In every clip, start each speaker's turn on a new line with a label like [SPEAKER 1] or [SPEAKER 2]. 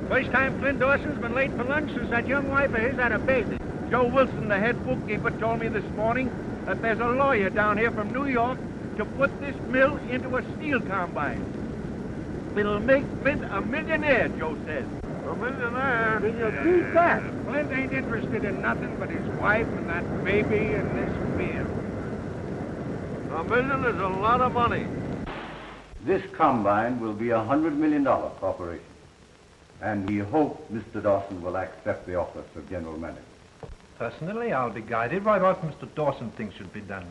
[SPEAKER 1] First time Flint Dawson's been late for lunch since that young wife of his had a baby. Joe Wilson, the head bookkeeper, told me this morning that there's a lawyer down here from New York to put this mill into a steel combine. It'll make Flint a millionaire, Joe says.
[SPEAKER 2] A millionaire?
[SPEAKER 1] Can you beat that? Flint ain't interested in nothing but his wife and that baby and this mill.
[SPEAKER 2] $1 million is a lot of money.
[SPEAKER 3] This combine will be a $100 million corporation. And we hope Mr. Dawson will accept the office of general manager.
[SPEAKER 4] Personally, I'll be guided by what Mr. Dawson thinks should be done.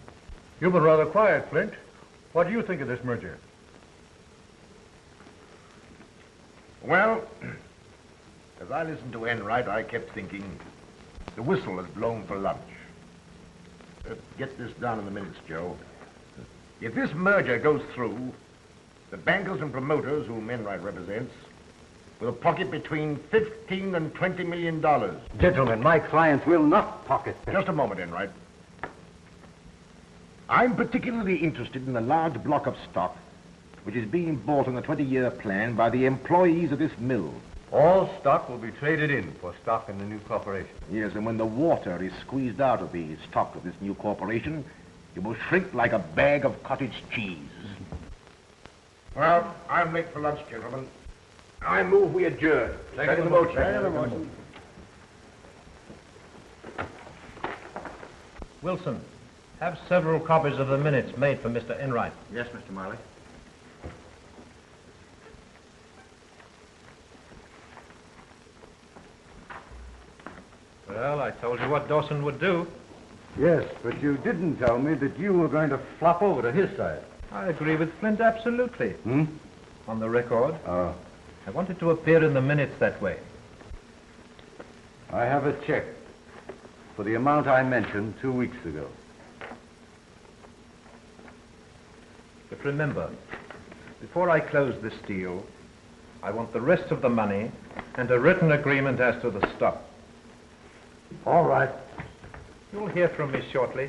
[SPEAKER 5] You've been rather quiet, Flint. What do you think of this merger?
[SPEAKER 6] Well, as I listened to Enright, I kept thinking, the whistle has blown for lunch. Get this down in the minutes, Joe. If this merger goes through, the bankers and promoters whom Enright represents will pocket between $15 and $20 million.
[SPEAKER 3] Gentlemen, my clients will not pocket them.
[SPEAKER 6] Just a moment, Enright. I'm particularly interested in the large block of stock which is being bought on a 20-year plan by the employees of this mill.
[SPEAKER 5] All stock will be traded in for stock in the new corporation.
[SPEAKER 6] Yes, and when the water is squeezed out of the stock of this new corporation, it will shrink like a bag of cottage cheese. Well, I'm late for lunch, gentlemen. I move we adjourn.
[SPEAKER 5] Second the motion.
[SPEAKER 6] Second the motion.
[SPEAKER 4] Wilson, have several copies of the minutes made for Mr. Enright.
[SPEAKER 1] Yes, Mr. Marley.
[SPEAKER 4] Well, I told you what Dawson would do.
[SPEAKER 3] Yes, but you didn't tell me that you were going to flop over to his side.
[SPEAKER 4] I agree with Flint absolutely. On the record.
[SPEAKER 3] Oh.
[SPEAKER 4] I wanted to appear in the minutes that way.
[SPEAKER 3] I have a check for the amount I mentioned 2 weeks ago.
[SPEAKER 4] But remember, before I close this deal, I want the rest of the money and a written agreement as to the stock.
[SPEAKER 3] All right.
[SPEAKER 4] You'll hear from me shortly.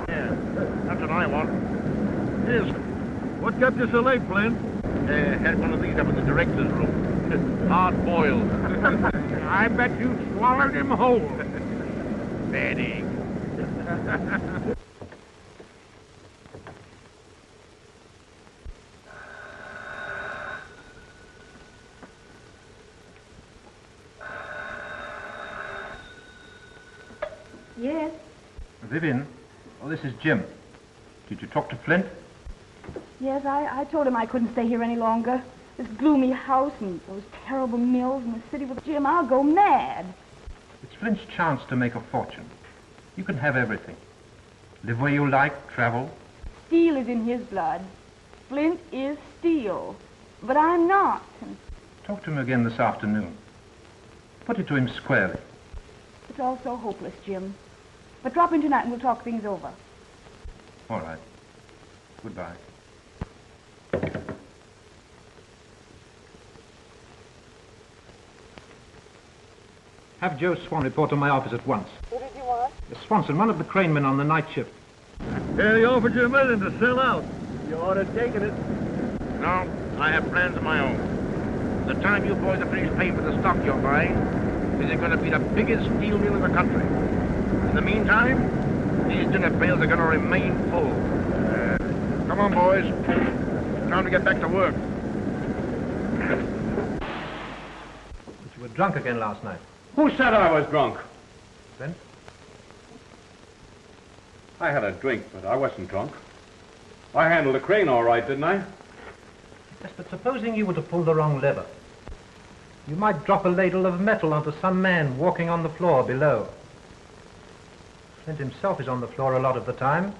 [SPEAKER 6] Yeah, that's what I want.
[SPEAKER 2] Yes. What kept you so late, Flint?
[SPEAKER 6] Had one of these up in the director's room. Hard boiled.
[SPEAKER 1] I bet you swallowed him whole. Bad egg.
[SPEAKER 7] Yes.
[SPEAKER 4] Vivian, oh, this is Jim. Did you talk to Flint?
[SPEAKER 7] Yes, I told him I couldn't stay here any longer. This gloomy house and those terrible mills and the city with Jim, I'll go mad.
[SPEAKER 4] It's Flint's chance to make a fortune. You can have everything. Live where you like, travel.
[SPEAKER 7] Steel is in his blood. Flint is steel. But I'm not.
[SPEAKER 4] Talk to him again this afternoon. Put it to him squarely.
[SPEAKER 7] It's all so hopeless, Jim. But drop in tonight and we'll talk things over.
[SPEAKER 4] All right. Goodbye. Have Joe Swan report to my office at once.
[SPEAKER 7] Who did you want?
[SPEAKER 4] Swanson, one of the cranemen on the night shift.
[SPEAKER 2] Yeah, he offered you $1 million to sell out.
[SPEAKER 1] You ought to have taken it.
[SPEAKER 6] No, I have plans of my own. The time you boys are finished paying for the stock you're buying, this is going to be the biggest steel mill in the country. In the meantime, these dinner pails are going to remain full. Come on, boys. Time to get back to work.
[SPEAKER 4] But you were drunk again last night.
[SPEAKER 5] Who said I was drunk?
[SPEAKER 4] Flint?
[SPEAKER 5] I had a drink, but I wasn't drunk. I handled the crane all right, didn't I?
[SPEAKER 4] Yes, but supposing you were to pull the wrong lever. You might drop a ladle of metal onto some man walking on the floor below. Flint himself is on the floor a lot of the time.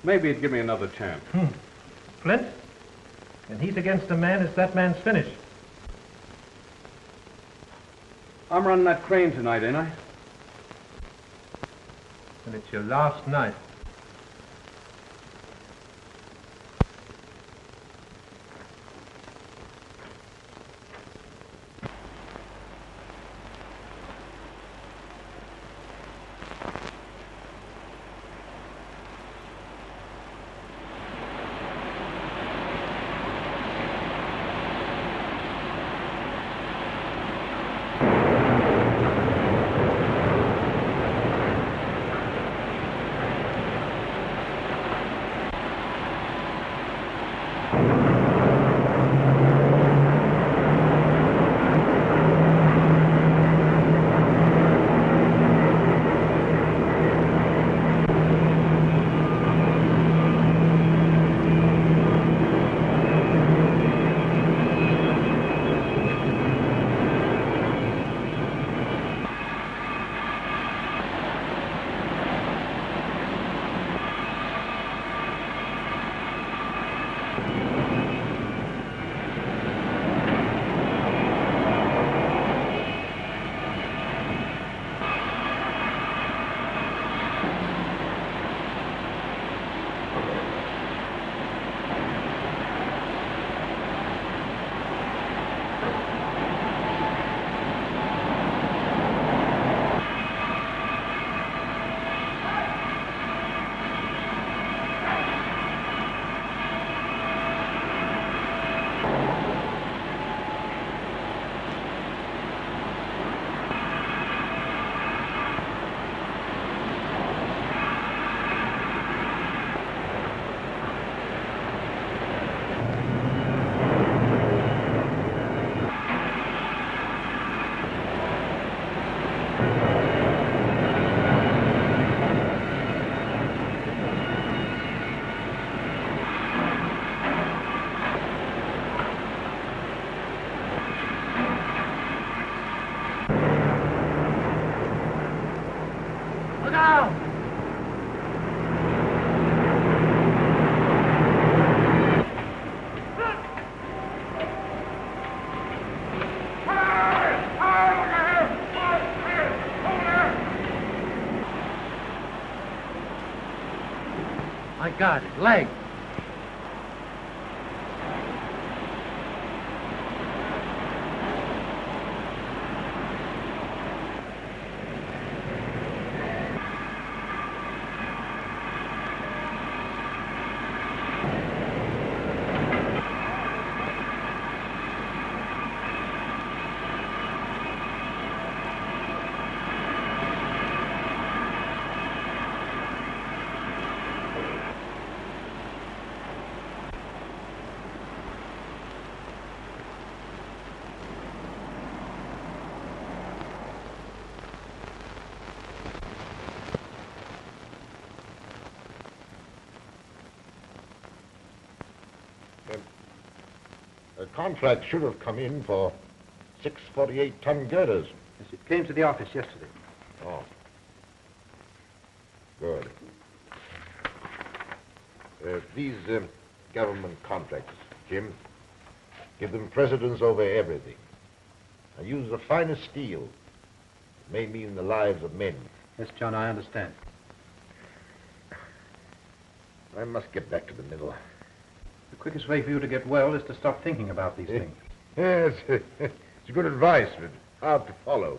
[SPEAKER 5] Maybe he'd give me another chance.
[SPEAKER 4] Flint? When he's against a man, it's that man's finish.
[SPEAKER 5] I'm running that crane tonight, ain't I?
[SPEAKER 4] And it's your last night. down! My God, his leg.
[SPEAKER 6] The contract should have come in for 6 48-ton girders.
[SPEAKER 4] Yes, it came to the office yesterday.
[SPEAKER 6] Oh. Good. These government contracts, Jim, give them precedence over everything. I use the finest steel. It may mean the lives of men.
[SPEAKER 4] Yes, John, I understand.
[SPEAKER 6] I must get back to the mill.
[SPEAKER 4] The quickest way for you to get well is to stop thinking about these things.
[SPEAKER 6] Yes, it's good advice, but hard to follow.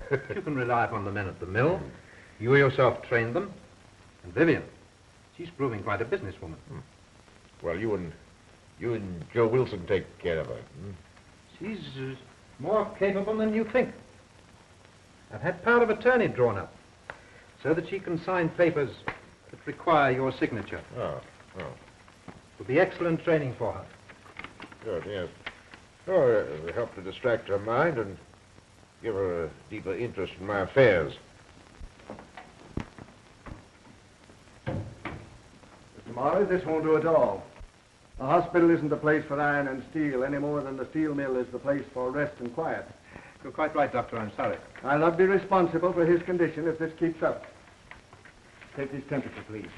[SPEAKER 4] You can rely upon the men at the mill. You yourself trained them. And Vivian, she's proving quite a businesswoman.
[SPEAKER 6] Well, you and Joe Wilson take care of her.
[SPEAKER 4] She's more capable than you think. I've had power of attorney drawn up so that she can sign papers that require your signature.
[SPEAKER 6] Oh.
[SPEAKER 4] It will be excellent training for her.
[SPEAKER 6] Good, yes. Oh, it'll help to distract her mind and give her a deeper interest in my affairs.
[SPEAKER 8] Mr. Morris, this won't do at all. The hospital isn't the place for iron and steel any more than the steel mill is the place for rest and quiet.
[SPEAKER 4] You're quite right, Doctor. I'm sorry.
[SPEAKER 8] I'll not be responsible for his condition if this keeps up. Take his temperature, please.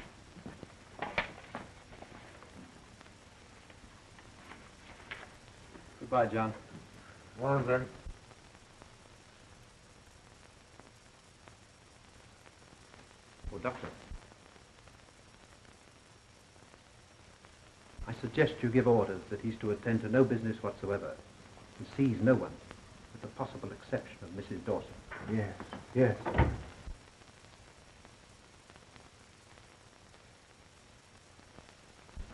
[SPEAKER 4] Goodbye, John.
[SPEAKER 6] Well, then.
[SPEAKER 4] Oh, Doctor. I suggest you give orders that he's to attend to no business whatsoever and sees no one, with the possible exception of Mrs. Dawson.
[SPEAKER 8] Yes.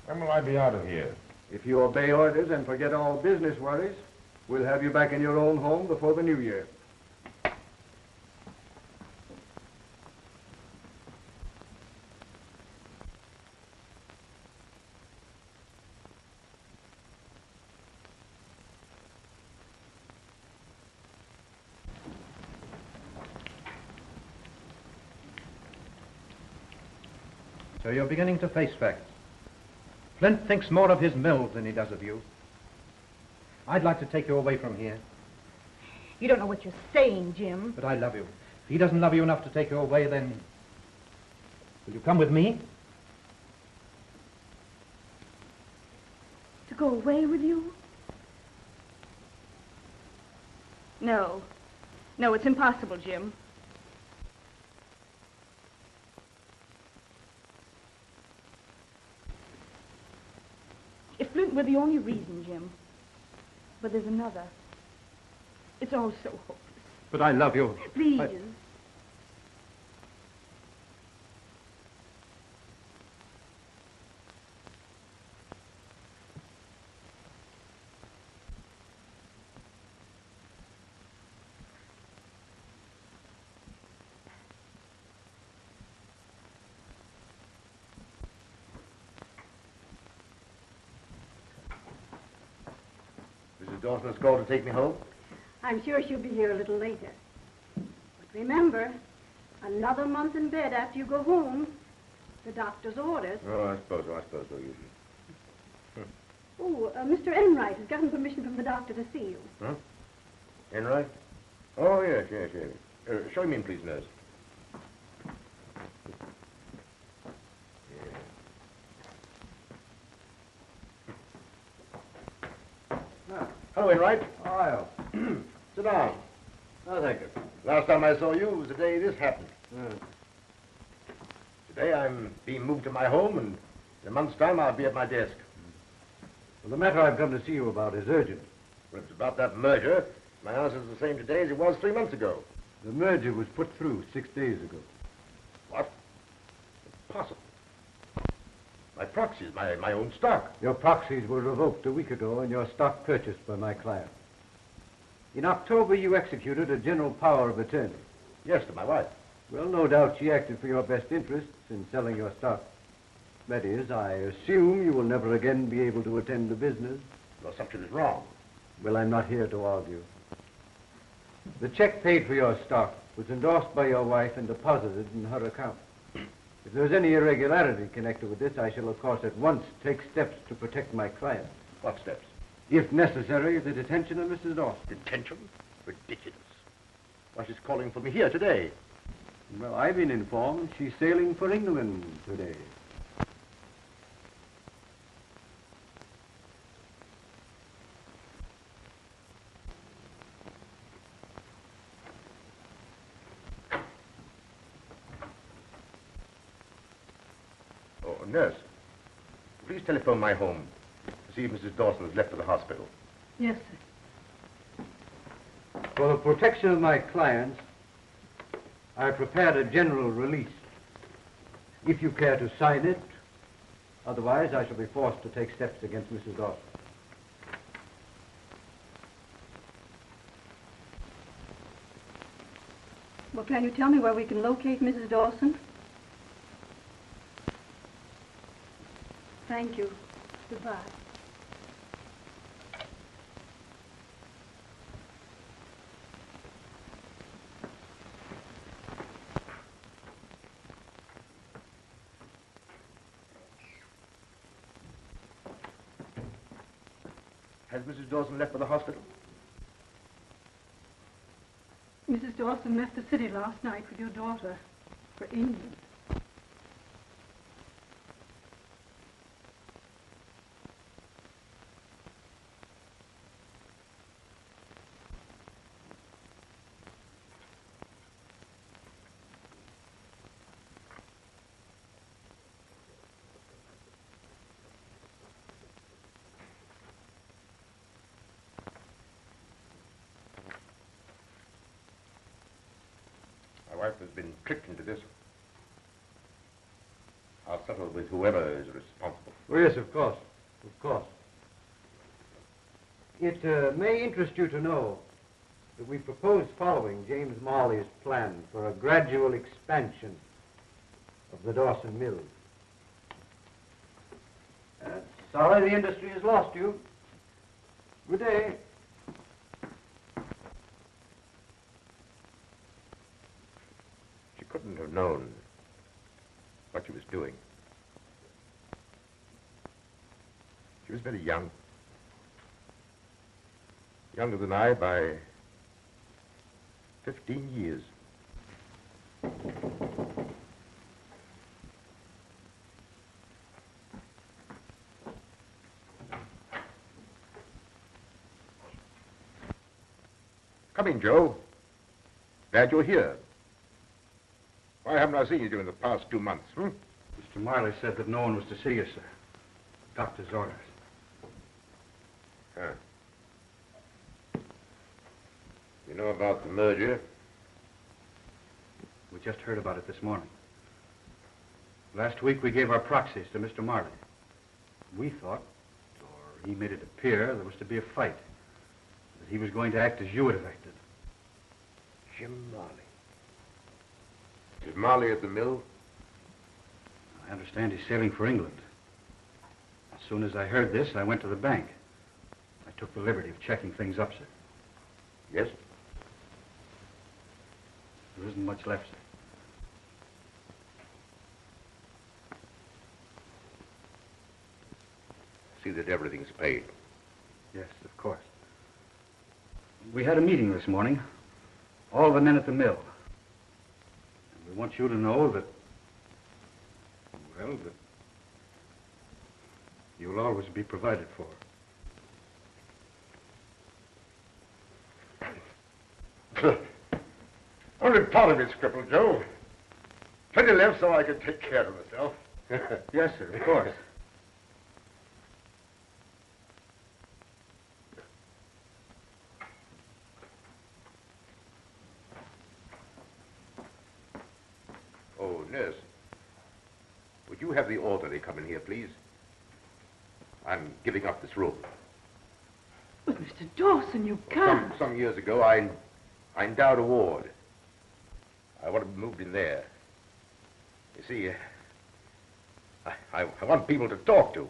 [SPEAKER 6] When will I be out of here?
[SPEAKER 8] If you obey orders and forget all business worries, we'll have you back in your own home before the new year.
[SPEAKER 4] So you're beginning to face facts. Flint thinks more of his mills than he does of you. I'd like to take you away from here,
[SPEAKER 7] You don't know what you're saying, Jim.
[SPEAKER 4] but I love you. If he doesn't love you enough to take you away, then will you come with me?
[SPEAKER 7] To go away with you? No. No, it's impossible, Jim. If Flint were the only reason, Jim. But there's another. It's all so hopeless.
[SPEAKER 4] But I love you.
[SPEAKER 7] Please.
[SPEAKER 8] Mrs. Dawson has called to take me home?
[SPEAKER 9] I'm sure she'll be here a little later. But remember, another month in bed after you go home. The doctor's orders.
[SPEAKER 6] Oh, I suppose so.
[SPEAKER 9] Oh, Mr. Enright has gotten permission from the doctor to see you.
[SPEAKER 6] Enright? Oh, yes. Show him in, please, nurse. Hello, Enright.
[SPEAKER 8] Oh,
[SPEAKER 6] Sit down.
[SPEAKER 8] no, thank you.
[SPEAKER 6] Last time I saw you was the day this happened.
[SPEAKER 8] Yeah.
[SPEAKER 6] Today I'm being moved to my home, and in a month's time I'll be at my desk.
[SPEAKER 8] Well, the matter I've come to see you about is urgent.
[SPEAKER 6] When it's about that merger, my answer's the same today as it was 3 months ago.
[SPEAKER 8] The merger was put through 6 days ago.
[SPEAKER 6] What? Impossible. My proxies, my own stock.
[SPEAKER 8] Your proxies were revoked a week ago and your stock purchased by my client. In October, you executed a general power of attorney.
[SPEAKER 6] Yes, to my wife.
[SPEAKER 8] Well, no doubt she acted for your best interests in selling your stock. That is, I assume you will never again be able to attend to business.
[SPEAKER 6] Your assumption is wrong.
[SPEAKER 8] Well, I'm not here to argue. The check paid for your stock was endorsed by your wife and deposited in her account. If there's any irregularity connected with this, I shall, of course, at once take steps to protect my client.
[SPEAKER 6] What steps?
[SPEAKER 8] If necessary, the detention of Mrs. Dawson.
[SPEAKER 6] Detention? Ridiculous. Why, she's calling for me here today.
[SPEAKER 8] Well, I've been informed she's sailing for England today.
[SPEAKER 6] Oh, nurse, please telephone my home to see if Mrs. Dawson has left for the hospital.
[SPEAKER 9] Yes, sir.
[SPEAKER 8] For the protection of my clients, I prepared a general release. If you care to sign it, otherwise I shall be forced to take steps against Mrs. Dawson.
[SPEAKER 9] Well, can you tell me where we can locate Mrs. Dawson? Thank you. Goodbye.
[SPEAKER 6] Has Mrs. Dawson left for the hospital?
[SPEAKER 9] Mrs. Dawson left the city last night with your daughter for England.
[SPEAKER 6] My wife has been tricked into this. I'll settle with whoever is responsible.
[SPEAKER 8] Oh, yes, of course. Of course. It may interest you to know that we propose following James Marley's plan for a gradual expansion of the Dawson Mills. Sorry the industry has lost you. Good day.
[SPEAKER 6] She couldn't have known what she was doing. She was very young. Younger than I by 15 years. Come in, Joe. Glad you're here. Why haven't I seen you during the past 2 months,
[SPEAKER 3] Mr. Marley said that no one was to see you, sir. Doctor's orders.
[SPEAKER 6] Huh. You know about the merger?
[SPEAKER 3] We just heard about it this morning. Last week we gave our proxies to Mr. Marley. We thought, or he made it appear, there was to be a fight. That he was going to act as you would have acted.
[SPEAKER 6] Jim Marley. Is Marley at the mill?
[SPEAKER 3] I understand he's sailing for England. As soon as I heard this, I went to the bank. I took the liberty of checking things up, sir.
[SPEAKER 6] Yes?
[SPEAKER 3] There isn't much left, sir.
[SPEAKER 6] See that everything's paid.
[SPEAKER 3] Yes, of course. We had a meeting this morning. All the men at the mill. And we want you to know that, well, that you'll always be provided for.
[SPEAKER 6] Only part of it's crippled, Joe. Plenty left so I can take care of myself.
[SPEAKER 3] Yes, sir, of course.
[SPEAKER 10] Oh, nurse. Would you have the orderly come in here, please? I'm giving up this room.
[SPEAKER 7] But, Mr. Dawson, you can't.
[SPEAKER 10] Some years ago, I endowed a ward. I want to be moved in there. You see, I want people to talk to.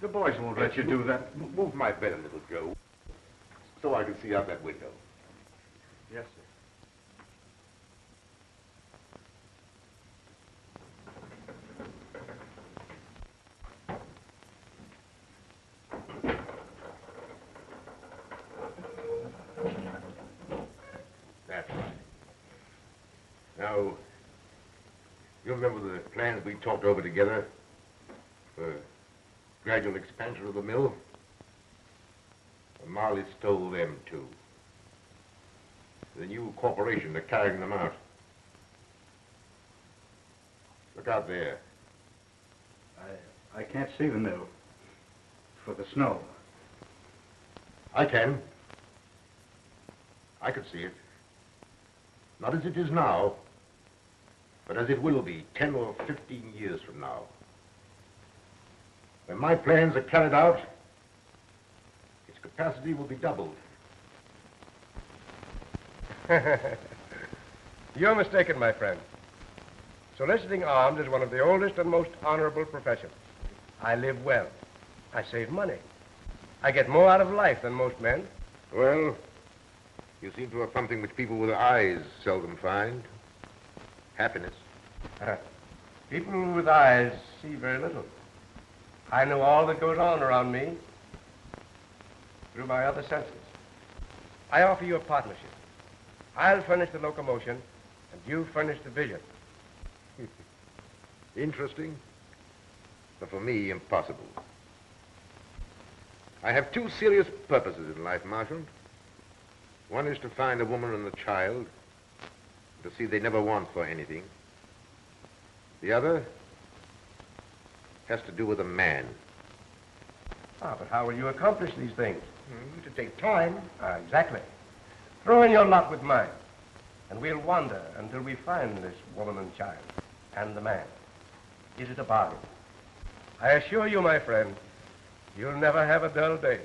[SPEAKER 3] The boys won't let you do that.
[SPEAKER 10] Move my bed a little, Joe, so I can see out that window.
[SPEAKER 3] Yes, sir.
[SPEAKER 6] That's right. Now, you remember the plans we talked over together for gradual expansion of the mill? Well, Marley stole them, too. The new corporation are carrying them out. Look out there.
[SPEAKER 3] I can't see the mill for the snow.
[SPEAKER 6] I can. I could see it. Not as it is now, but as it will be 10 or 15 years from now. When my plans are carried out, its capacity will be doubled.
[SPEAKER 11] You're mistaken, my friend. Soliciting arms is one of the oldest and most honorable professions. I live well. I save money. I get more out of life than most men.
[SPEAKER 6] Well, you seem to have something which people with eyes seldom find. Happiness.
[SPEAKER 11] People with eyes see very little. I know all that goes on around me through my other senses. I offer you a partnership. I'll furnish the locomotion, and you furnish the vision.
[SPEAKER 6] Interesting, but for me, impossible. I have two serious purposes in life, Marshal. One is to find a woman and a child, to see they never want for anything. The other has to do with a man.
[SPEAKER 11] Ah, but how will you accomplish these things? To take time. Exactly. Throw in your lot with mine, and we'll wander until we find this woman and child, and the man. Is it a bargain? I assure you, my friend, you'll never have a dull day.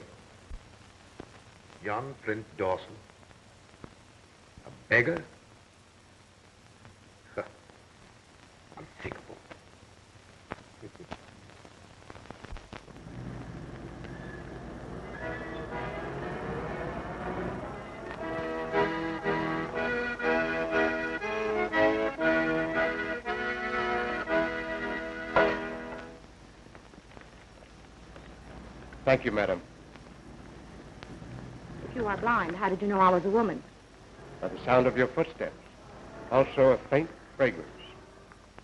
[SPEAKER 6] John Flint Dawson, a beggar? Unthinkable.
[SPEAKER 11] Thank you, madam.
[SPEAKER 12] If you are blind, how did you know I was a woman?
[SPEAKER 11] By the sound of your footsteps. Also a faint fragrance.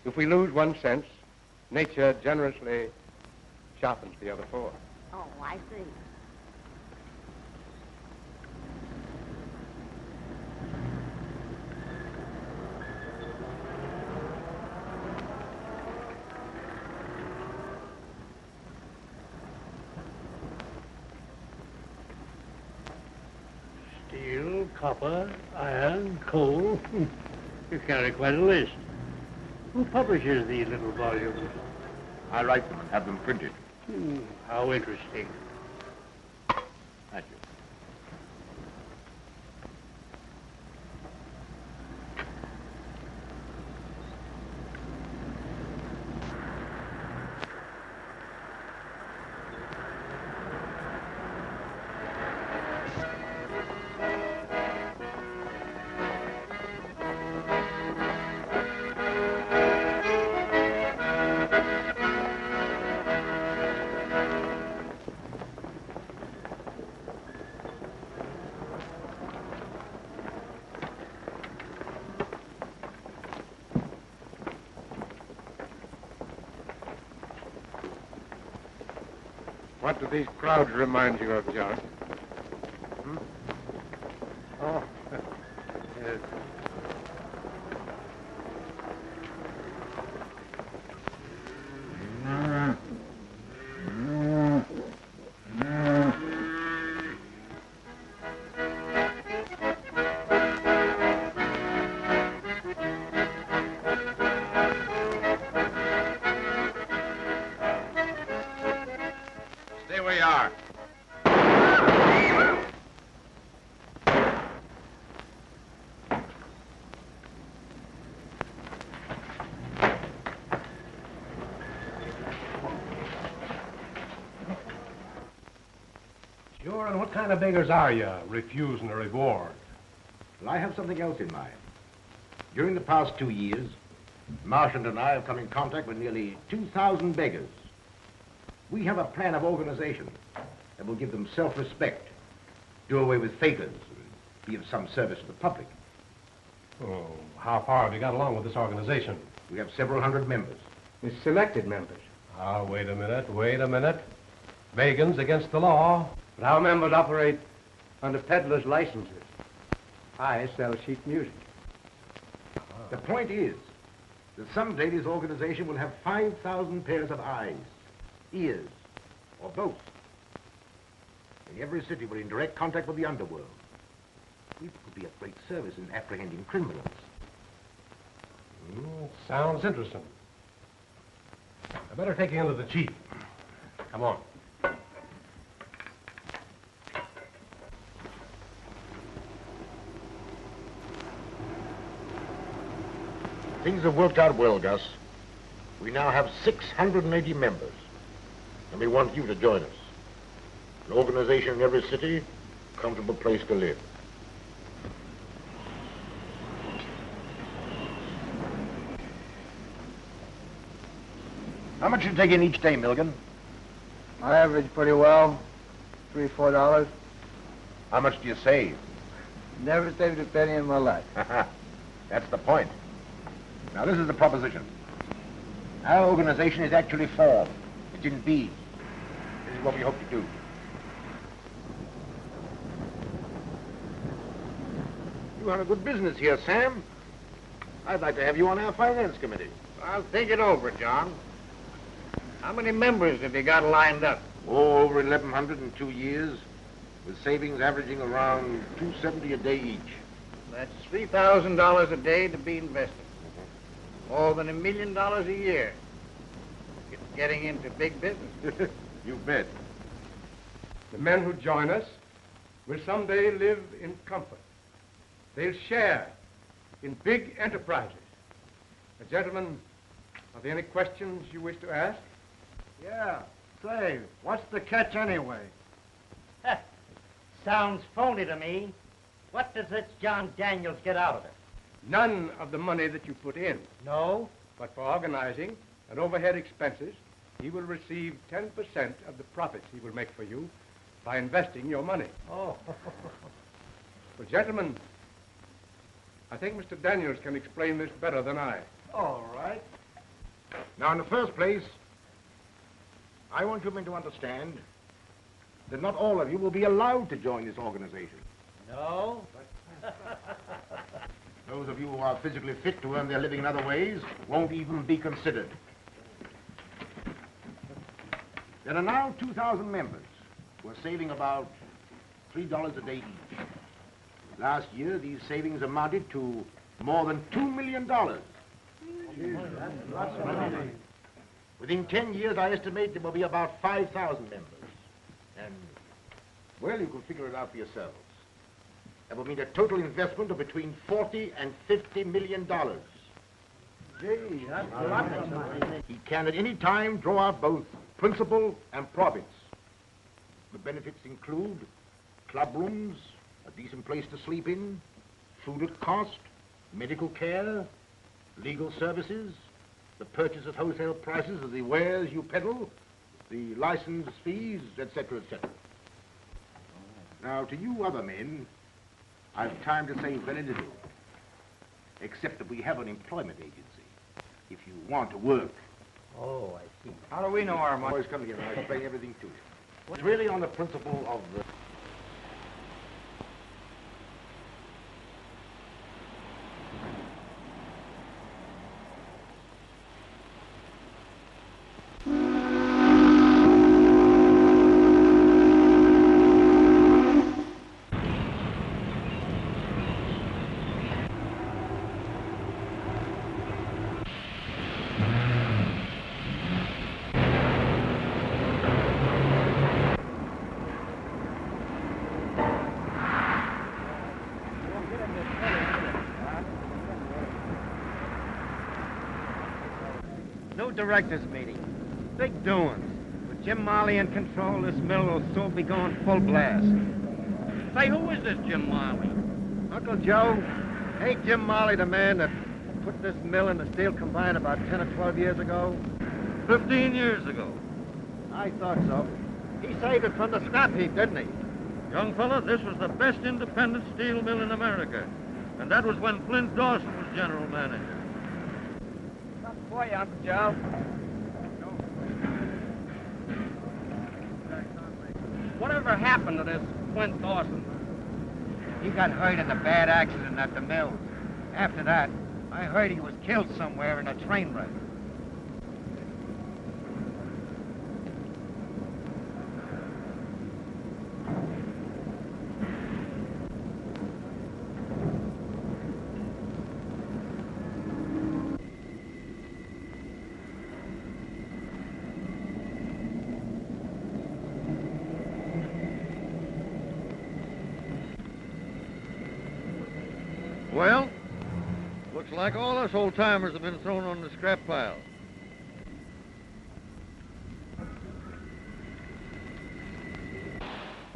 [SPEAKER 11] If we lose one sense, nature generously sharpens the other four.
[SPEAKER 12] Oh, I see.
[SPEAKER 13] Steel, copper, iron, coal. You carry quite a list. Who publishes these little volumes?
[SPEAKER 6] I write them and have them printed.
[SPEAKER 13] How interesting.
[SPEAKER 6] Thank you.
[SPEAKER 14] What do these crowds remind you of, John? Hmm? Oh, yes.
[SPEAKER 10] Stay where you are.
[SPEAKER 11] Sure, and what kind of beggars are you, refusing a reward?
[SPEAKER 6] Well, I have something else in mind. During the past 2 years, Marchand and I have come in contact with nearly 2,000 beggars. We have a plan of organization that will give them self-respect, do away with fakers, and be of some service to the public.
[SPEAKER 11] Oh, how far have you got along with this organization?
[SPEAKER 6] We have several hundred members.
[SPEAKER 8] It's selected members.
[SPEAKER 11] Ah, wait a minute. Beggars against the law.
[SPEAKER 8] But our members operate under peddlers' licenses. I sell sheet music.
[SPEAKER 6] The point is that someday this organization will have 5,000 pairs of eyes, ears, or both. In every city, we're in direct contact with the underworld. We could be of great service in apprehending criminals.
[SPEAKER 11] Sounds interesting. I better take you into the chief. Come on.
[SPEAKER 6] Things have worked out well, Gus. We now have 680 members, and we want you to join us. An organization in every city, a comfortable place to live. How much do you take in each day, Milligan?
[SPEAKER 8] I average pretty well, $3, $4.
[SPEAKER 6] How much do you save?
[SPEAKER 8] Never saved a penny in my life.
[SPEAKER 6] That's the point. Now, this is the proposition. Our organization is actually formed. It's in being. This is what we hope to do. You have a good business here, Sam. I'd like to have you on our finance committee.
[SPEAKER 1] I'll think it over, John. How many members have you got lined up?
[SPEAKER 6] Oh, over 1,100 in 2 years, with savings averaging around $270 a day each.
[SPEAKER 1] That's $3,000 a day to be invested. More than $1 million a year. It's getting into big business.
[SPEAKER 6] You bet.
[SPEAKER 14] The men who join us will someday live in comfort. They'll share in big enterprises. Gentlemen, are there any questions you wish to ask?
[SPEAKER 1] Yeah. Say, what's the catch anyway? Sounds phony to me. What does this John Daniels get out of it?
[SPEAKER 14] None of the money that you put in.
[SPEAKER 1] No?
[SPEAKER 14] But for organizing and overhead expenses, he will receive 10% of the profits he will make for you by investing your money.
[SPEAKER 1] Oh.
[SPEAKER 14] Well, gentlemen, I think Mr. Daniels can explain this better than I.
[SPEAKER 1] All right.
[SPEAKER 6] Now, in the first place, I want you men to understand that not all of you will be allowed to join this organization.
[SPEAKER 1] No?
[SPEAKER 6] Those of you who are physically fit to earn their living in other ways won't even be considered. There are now 2,000 members who are saving about $3 a day each. Last year, these savings amounted to more than $2 million. Within 10 years, I estimate there will be about 5,000 members. And, well, you can figure it out for yourselves. That will mean a total investment of between $40 and $50 million.
[SPEAKER 1] Gee, that's a lot of money.
[SPEAKER 6] He can at any time draw out both principal and profits. The benefits include club rooms, a decent place to sleep in, food at cost, medical care, legal services, the purchase at wholesale prices of the wares you peddle, the license fees, etc., etc. Now, to you other men, I've time to say very little, except that we have an employment agency. If you want to work.
[SPEAKER 1] Oh, I see. How do we know our money?
[SPEAKER 6] Boys, come here. I'll explain everything to you. It's really on the principle of the...
[SPEAKER 1] New directors meeting. Big doings. With Jim Marley in control, this mill will soon be going full blast. Say, who is this Jim Marley? Uncle Joe, ain't Jim Marley the man that put this mill in the steel combine about 10 or 12 years ago?
[SPEAKER 2] 15 years ago.
[SPEAKER 1] I thought so. He saved it from the scrap heap, didn't he?
[SPEAKER 2] Young fella, this was the best independent steel mill in America. And that was when Flint Dawson was general manager.
[SPEAKER 1] Something for you, Uncle Joe. Whatever happened to this Flint Dawson? He got hurt in a bad accident at the mill. After that, I heard he was killed somewhere in a train wreck.
[SPEAKER 2] Well, looks like all us old-timers have been thrown on the scrap pile.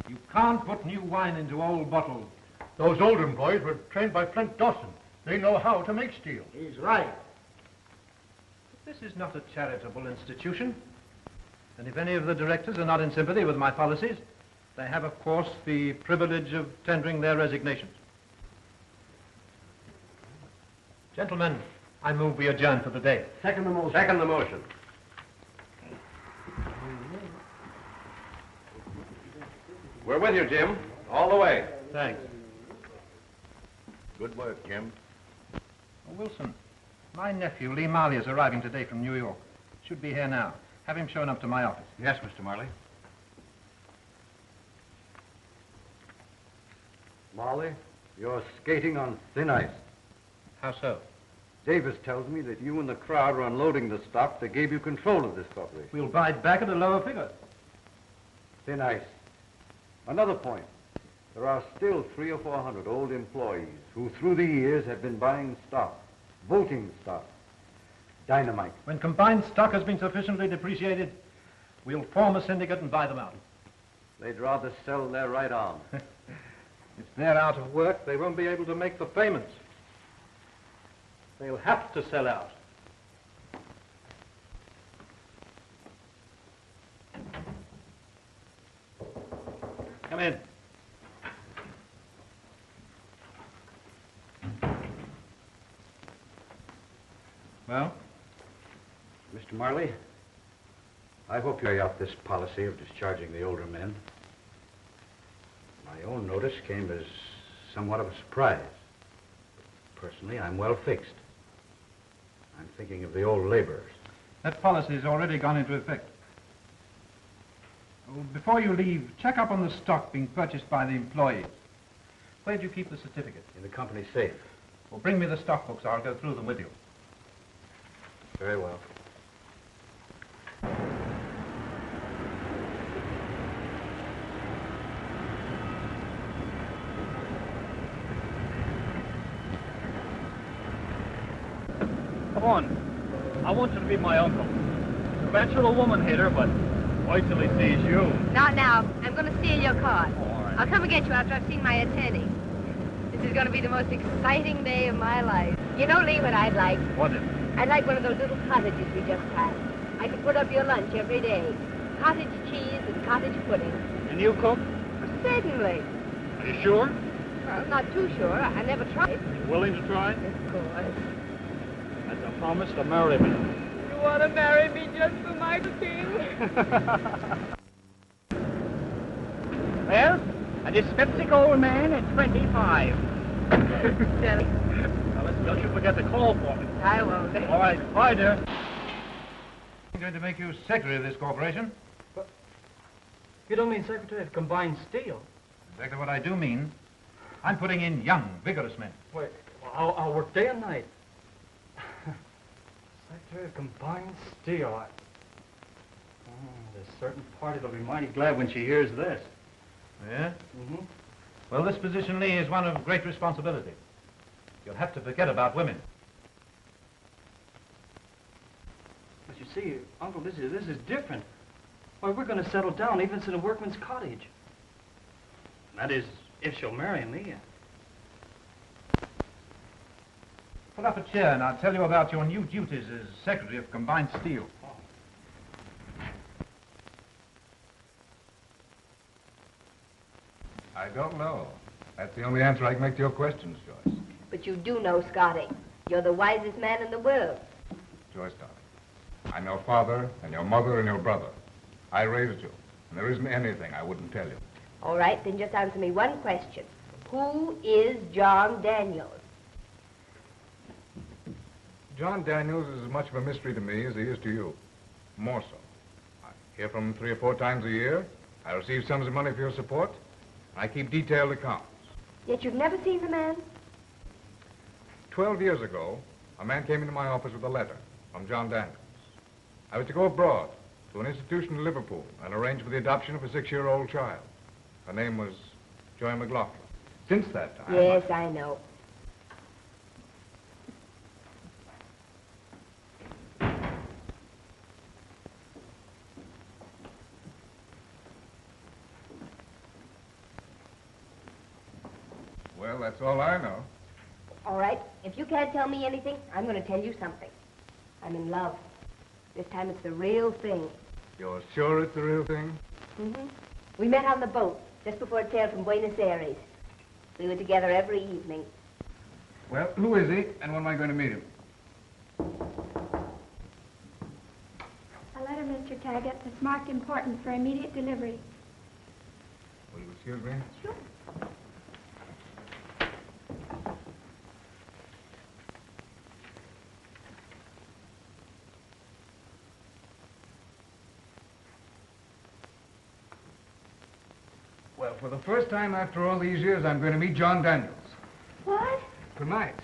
[SPEAKER 4] You can't put new wine into old bottles.
[SPEAKER 14] Those Oldham boys were trained by Flint Dawson. They know how to make steel.
[SPEAKER 1] He's right.
[SPEAKER 4] This is not a charitable institution. And if any of the directors are not in sympathy with my policies, they have, of course, the privilege of tendering their resignations. Gentlemen, I move we adjourn for the day.
[SPEAKER 11] Second the motion.
[SPEAKER 5] Second the motion. We're with you, Jim. All the way.
[SPEAKER 4] Thanks.
[SPEAKER 6] Good work, Jim.
[SPEAKER 4] Oh, Wilson, my nephew, Lee Marley, is arriving today from New York. Should be here now. Have him shown up to my office.
[SPEAKER 3] Yes, Mr. Marley. Marley, you're skating on thin ice.
[SPEAKER 4] How so?
[SPEAKER 3] Davis tells me that you and the crowd are unloading the stock that gave you control of this corporation.
[SPEAKER 4] We'll buy it back at a lower figure.
[SPEAKER 3] Thin ice. Another point. There are still 300 or 400 old employees who, through the years, have been buying stock, voting stock, dynamite.
[SPEAKER 4] When combined stock has been sufficiently depreciated, we'll form a syndicate and buy them out.
[SPEAKER 3] They'd rather sell their right arm.
[SPEAKER 4] If they're out of work, they won't be able to make the payments. They'll have to sell out. Come in. Well?
[SPEAKER 3] Mr. Marley, I hope you carry out this policy of discharging the older men. My own notice came as somewhat of a surprise. Personally, I'm well fixed. I'm thinking of the old laborers.
[SPEAKER 4] That policy has already gone into effect. Oh, before you leave, check up on the stock being purchased by the employees. Where do you keep the certificate?
[SPEAKER 3] In the company safe.
[SPEAKER 4] Well, bring me the stock books. I'll go through them with you.
[SPEAKER 3] Very well.
[SPEAKER 13] Come on. I want you to be my uncle. Conventional woman hater, but wait till he sees you.
[SPEAKER 12] Not now. I'm going to steal your car.
[SPEAKER 13] All right.
[SPEAKER 12] I'll come and get you after I've seen my attorney. This is going to be the most exciting day of my life. You know, Lee, what I'd like?
[SPEAKER 13] What is it?
[SPEAKER 12] I'd like one of those little cottages we just had. I could put up your lunch every day. Cottage cheese and cottage pudding.
[SPEAKER 13] And you cook?
[SPEAKER 12] Certainly.
[SPEAKER 13] Are you sure?
[SPEAKER 12] Well, I'm not too sure. I never tried.
[SPEAKER 13] You willing to try?
[SPEAKER 12] Of course.
[SPEAKER 13] That's a promise to marry me.
[SPEAKER 12] You want to marry me just for my king?
[SPEAKER 1] Well, a dyspeptic old man at 25. Now, don't you forget to call for me.
[SPEAKER 12] I won't.
[SPEAKER 1] All right. Bye, dear.
[SPEAKER 3] I'm going to make you secretary of this corporation.
[SPEAKER 8] But you don't mean secretary of Combined Steel?
[SPEAKER 3] Exactly what I do mean. I'm putting in young, vigorous men.
[SPEAKER 8] Wait, I'll work day and night. Secretary of Combined Steel. There's a certain party that'll be mighty glad when she hears this.
[SPEAKER 3] Yeah?
[SPEAKER 8] Mm-hmm.
[SPEAKER 3] Well, this position, Lee, is one of great responsibility. You'll have to forget about women.
[SPEAKER 8] But you see, Uncle, this is different. Why, we're going to settle down even if it's in a workman's cottage. That is, if she'll marry me.
[SPEAKER 3] Pull up a chair and I'll tell you about your new duties as secretary of Combined Steel.
[SPEAKER 15] I don't know. That's the only answer I can make to your questions, Joyce.
[SPEAKER 12] But you do know, Scotty. You're the wisest man in the world.
[SPEAKER 15] Joyce, darling, I'm your father and your mother and your brother. I raised you, and there isn't anything I wouldn't tell you.
[SPEAKER 12] All right, then just answer me one question. Who is John Daniels?
[SPEAKER 15] John Daniels is as much of a mystery to me as he is to you. More so. I hear from him 3 or 4 times a year. I receive sums of money for your support. I keep detailed accounts.
[SPEAKER 12] Yet you've never seen the man?
[SPEAKER 15] 12 years ago, a man came into my office with a letter from John Daniels. I was to go abroad to an institution in Liverpool and arrange for the adoption of a 6-year-old child. Her name was Joy McLaughlin. Since that time...
[SPEAKER 12] Yes, I know.
[SPEAKER 15] Well, that's all I know.
[SPEAKER 12] All right, if you can't tell me anything, I'm going to tell you something. I'm in love. This time it's the real thing.
[SPEAKER 15] You're sure it's the real thing?
[SPEAKER 12] Mm-hmm. We met on the boat just before it sailed from Buenos Aires. We were together every evening.
[SPEAKER 15] Well, who is he, and when am I going to meet him?
[SPEAKER 16] A letter, Mr. Taggart, that's marked important for immediate delivery.
[SPEAKER 15] Will you excuse me?
[SPEAKER 16] Sure.
[SPEAKER 15] Well, for the first time after all these years, I'm going to meet John Daniels.
[SPEAKER 16] What?
[SPEAKER 15] Tonight.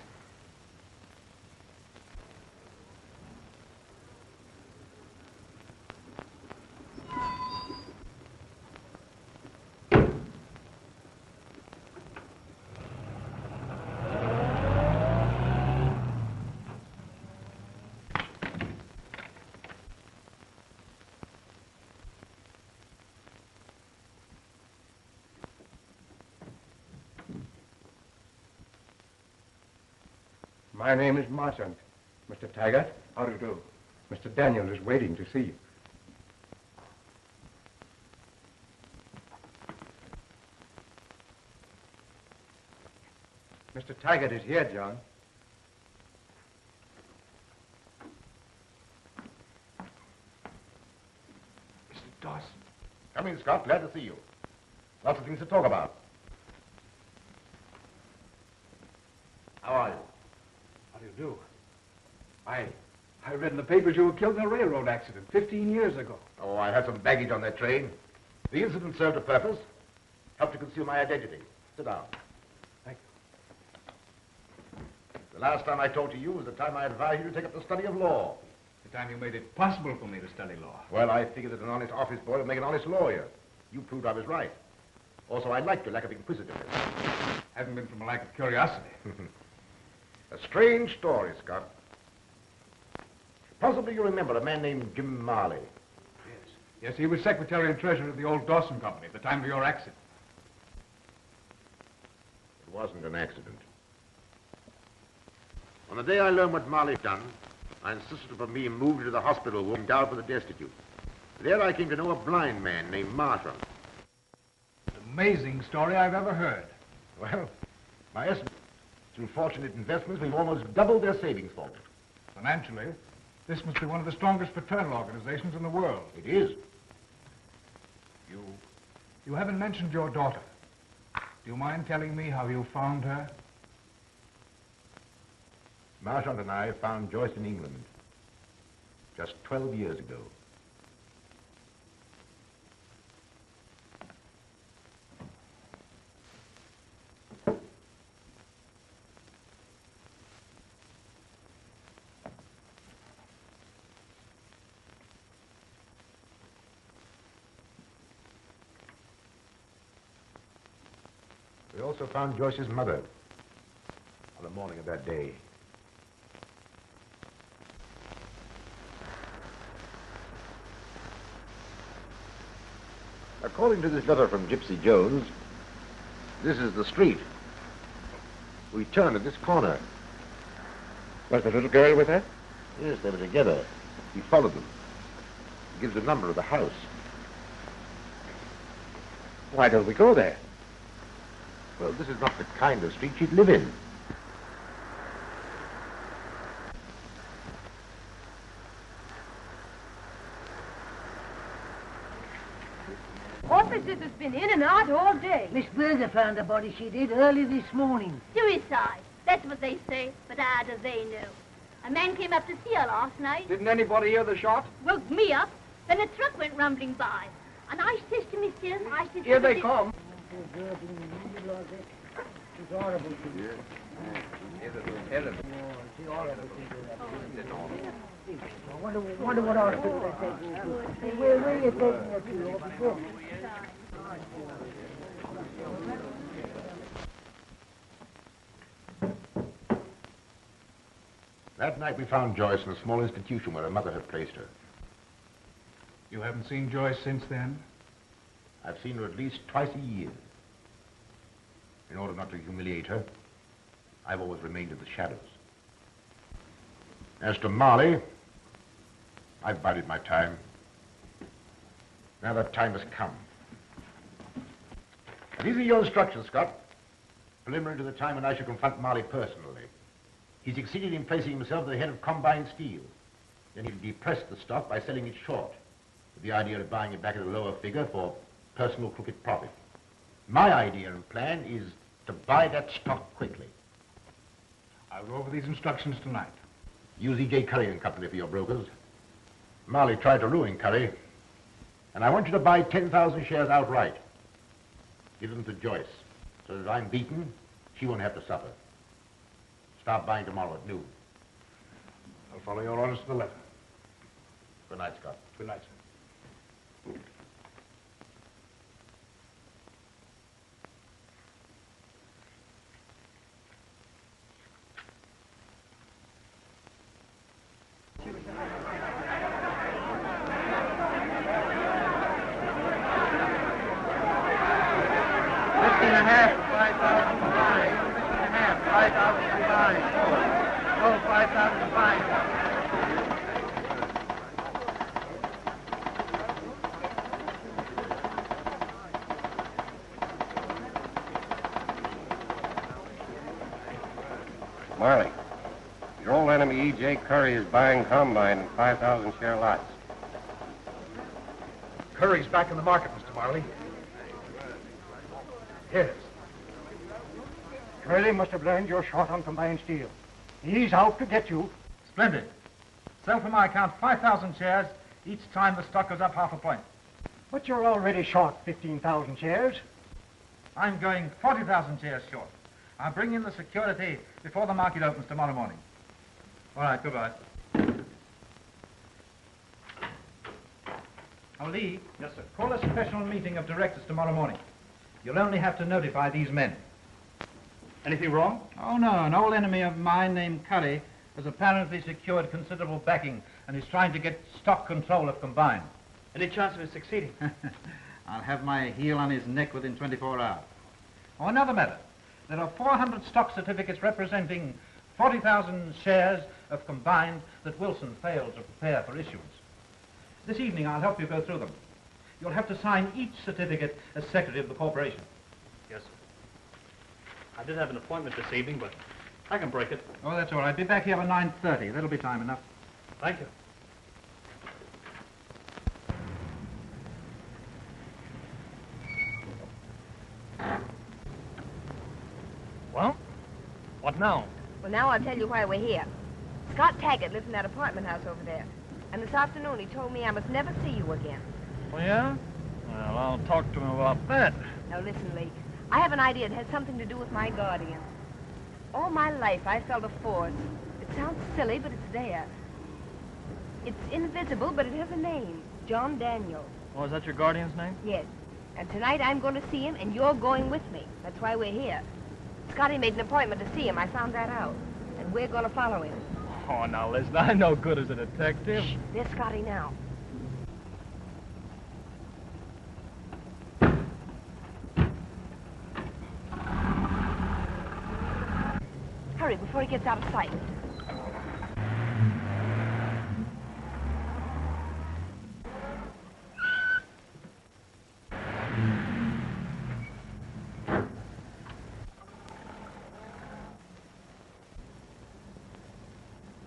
[SPEAKER 14] My name is Marchant. Mr. Taggart, how do you do? Mr. Daniel is waiting to see you. Mr. Taggart is here, John.
[SPEAKER 6] Mr. Dawson. Come in, Scott. Glad to see you. Lots of things to talk about. How are you?
[SPEAKER 3] How do you do? I read in the papers you were killed in a railroad accident 15 years ago.
[SPEAKER 6] Oh, I had some baggage on that train. The incident served a purpose. Helped to conceal my identity. Sit down.
[SPEAKER 3] Thank
[SPEAKER 6] you. The last time I talked to you was the time I advised you to take up the study of law.
[SPEAKER 3] The time you made it possible for me to study law.
[SPEAKER 6] Well, I figured that an honest office boy would make an honest lawyer. You proved I was right. Also, I liked your lack of inquisitiveness.
[SPEAKER 3] Hasn't been from a lack of curiosity.
[SPEAKER 6] A strange story, Scott. Possibly you remember a man named Jim Marley.
[SPEAKER 3] Yes. Yes, he was secretary and treasurer of the old Dawson Company at the time of your accident.
[SPEAKER 6] It wasn't an accident. On the day I learned what Marley had done, I insisted upon being moved to the hospital ward endowed for the destitute. There I came to know a blind man named Marshall.
[SPEAKER 3] Amazing story I've ever heard.
[SPEAKER 6] Well, my estimate, through fortunate investments, we've almost doubled their savings for me.
[SPEAKER 3] Financially, this must be one of the strongest fraternal organizations in the world.
[SPEAKER 6] It is.
[SPEAKER 15] You haven't mentioned your daughter. Do you mind telling me how you found her?
[SPEAKER 6] Marchant and I found Joyce in England just 12 years ago. We also found Joyce's mother on the morning of that day. According to this letter from Gypsy Jones, this is the street. We turned at this corner.
[SPEAKER 11] Was the little girl with her?
[SPEAKER 6] Yes, they were together. He followed them. He gives the number of the house.
[SPEAKER 11] Why don't we go there?
[SPEAKER 6] Well, this is not the kind of street she'd live in.
[SPEAKER 17] Officers has been in and out all day.
[SPEAKER 18] Miss Berger found the body, she did, early this morning.
[SPEAKER 19] Suicide. That's what they say, but how do they know? A man came up to see her last night.
[SPEAKER 1] Didn't anybody hear the shot?
[SPEAKER 19] Woke me up. Then a truck went rumbling by. And I says to myself,
[SPEAKER 1] Here they come.
[SPEAKER 18] It's horrible to you. I wonder what hospital they take you to. Where are you taking her to? Before?
[SPEAKER 6] That night we found Joyce in a small institution where her mother had placed her.
[SPEAKER 15] You haven't seen Joyce since then?
[SPEAKER 6] I've seen her at least twice a year. In order not to humiliate her, I've always remained in the shadows. As to Marley, I've bided my time. Now that time has come. And these are your instructions, Scott. Preliminary to the time when I shall confront Marley personally. He succeeded in placing himself at the head of Combine Steel. Then he'll depress the stock by selling it short, with the idea of buying it back at a lower figure for personal crooked profit. My idea and plan is to buy that stock quickly.
[SPEAKER 15] I'll go over these instructions tonight.
[SPEAKER 6] Use E.J. Curry and Company for your brokers. Marley tried to ruin Curry, and I want you to buy 10,000 shares outright. Give them to Joyce, so that if I'm beaten, she won't have to suffer. Start buying tomorrow at noon.
[SPEAKER 15] I'll follow your orders to the letter.
[SPEAKER 6] Good night, Scott.
[SPEAKER 15] Good night, sir.
[SPEAKER 11] Marley, your old enemy E.J. Curry is buying Combine in 5,000 share lots.
[SPEAKER 14] Curry's back in the market, Mr. Marley. Yes.
[SPEAKER 20] Curly must have learned you're short on Combined Steel. He's out to get you.
[SPEAKER 4] Splendid. Sell for my account 5,000 shares each time the stock goes up half a point.
[SPEAKER 20] But you're already short 15,000 shares.
[SPEAKER 4] I'm going 40,000 shares short. I'll bring in the security before the market opens tomorrow morning. All right, goodbye. Oh, Lee. Yes, sir. Call a special meeting of directors tomorrow morning. You'll only have to notify these men.
[SPEAKER 21] Anything wrong?
[SPEAKER 4] Oh, no. An old enemy of mine named Curry has apparently secured considerable backing and is trying to get stock control of Combine.
[SPEAKER 21] Any chance of it succeeding?
[SPEAKER 4] I'll have my heel on his neck within 24 hours. Oh, another matter. There are 400 stock certificates representing 40,000 shares of Combined that Wilson failed to prepare for issuance. This evening, I'll help you go through them. You'll have to sign each certificate as secretary of the corporation.
[SPEAKER 21] Yes, sir. I did have an appointment this evening, but I can break it.
[SPEAKER 4] Oh, that's all right. Be back here at 9:30. That'll be time enough.
[SPEAKER 21] Thank you. Well, what now?
[SPEAKER 12] Well, now I'll tell you why we're here. Scott Taggart lives in that apartment house over there. And this afternoon he told me I must never see you again.
[SPEAKER 21] Oh, yeah? Well, I'll talk to him about that.
[SPEAKER 12] Now listen, Lee. I have an idea it has something to do with my guardian. All my life I felt a force. It sounds silly, but it's there. It's invisible, but it has a name. John Daniel.
[SPEAKER 21] Oh, is that your guardian's name?
[SPEAKER 12] Yes. And tonight I'm going to see him, and you're going with me. That's why we're here. Scotty made an appointment to see him. I found that out. And we're going to follow him.
[SPEAKER 21] Oh, now, listen, I'm no good as a detective.
[SPEAKER 12] Shh, there's Scotty now. Hurry, before he gets out of sight.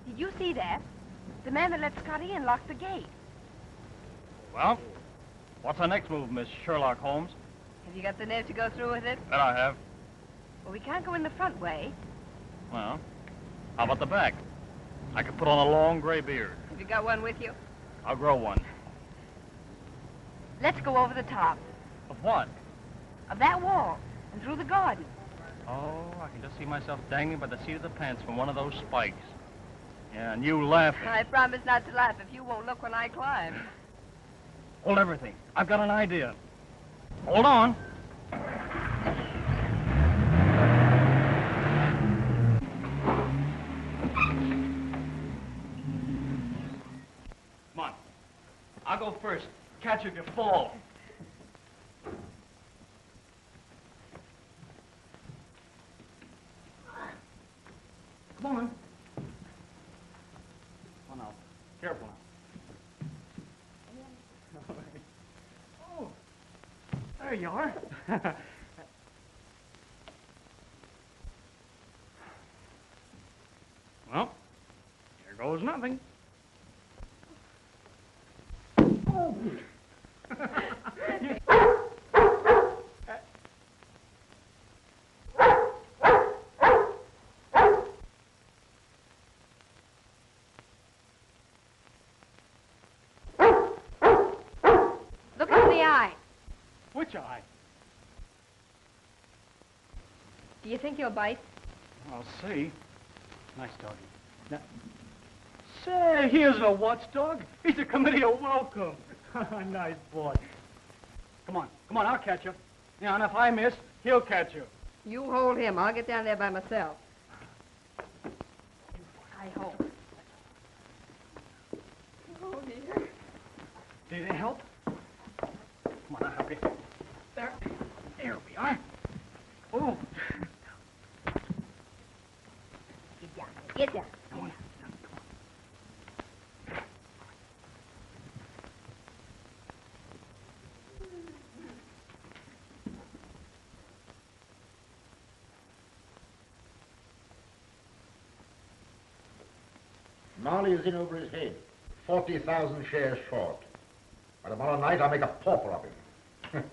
[SPEAKER 12] Did you see that? The man that let Scotty in locked the gate.
[SPEAKER 21] Well, what's our next move, Miss Sherlock Holmes?
[SPEAKER 12] Have you got the nerve to go through with it?
[SPEAKER 21] That I have.
[SPEAKER 12] Well, we can't go in the front way.
[SPEAKER 21] Well, how about the back? I could put on a long gray beard.
[SPEAKER 12] Have you got one with you?
[SPEAKER 21] I'll grow one.
[SPEAKER 12] Let's go over the top
[SPEAKER 21] Of what?
[SPEAKER 12] of that wall and through the garden.
[SPEAKER 21] Oh, I can just see myself dangling by the seat of the pants from one of those spikes. Yeah, and you laughing.
[SPEAKER 12] I promise not to laugh if you won't look when I climb.
[SPEAKER 21] Hold everything. I've got an idea. Hold on. Come on. I'll go first. Catch you if you fall. Come on. Come on now. Careful now. Oh, there you are. Well, here goes nothing. Oh.
[SPEAKER 12] Look into the eye.
[SPEAKER 21] Which eye?
[SPEAKER 12] Do you think he'll bite?
[SPEAKER 21] I'll see. Nice doggy. Now, say, he isn't a watchdog. He's a committee of welcome. Nice boy. Come on, I'll catch you. Yeah, and if I miss, he'll catch you.
[SPEAKER 12] You hold him. I'll get down there by myself. I hope. Oh, dear.
[SPEAKER 21] Need any help? Come on, I'll help you. There we are. Oh.
[SPEAKER 12] Get down. Get down.
[SPEAKER 21] Come on.
[SPEAKER 6] Marley is in over his head. 40,000 shares short. By tomorrow night, I'll make a pauper of him.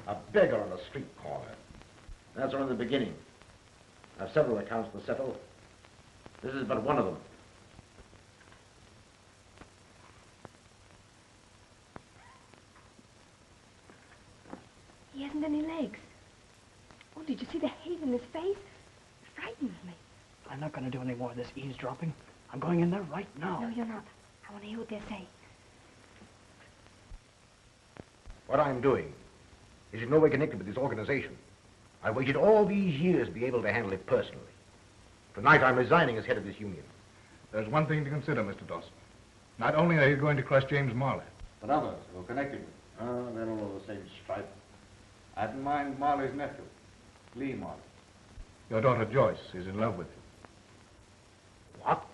[SPEAKER 6] A beggar on a street corner. That's only the beginning. I have several accounts to settle. This is but one of them.
[SPEAKER 12] He hasn't any legs. Oh, did you see the hate in his face? It frightens me.
[SPEAKER 21] I'm not going to do any more of this eavesdropping. I'm going in there right now.
[SPEAKER 12] No, you're not. I want to hear what they say.
[SPEAKER 6] What I'm doing is in no way connected with this organization. I waited all these years to be able to handle it personally. Tonight, I'm resigning as head of this union.
[SPEAKER 15] There's one thing to consider, Mr. Dawson. Not only are you going to crush James Marley,
[SPEAKER 3] But others who are connected with him. They're all of the same stripe. I didn't mind Marley's nephew, Lee Marley.
[SPEAKER 15] your daughter Joyce is in love with you.
[SPEAKER 6] What?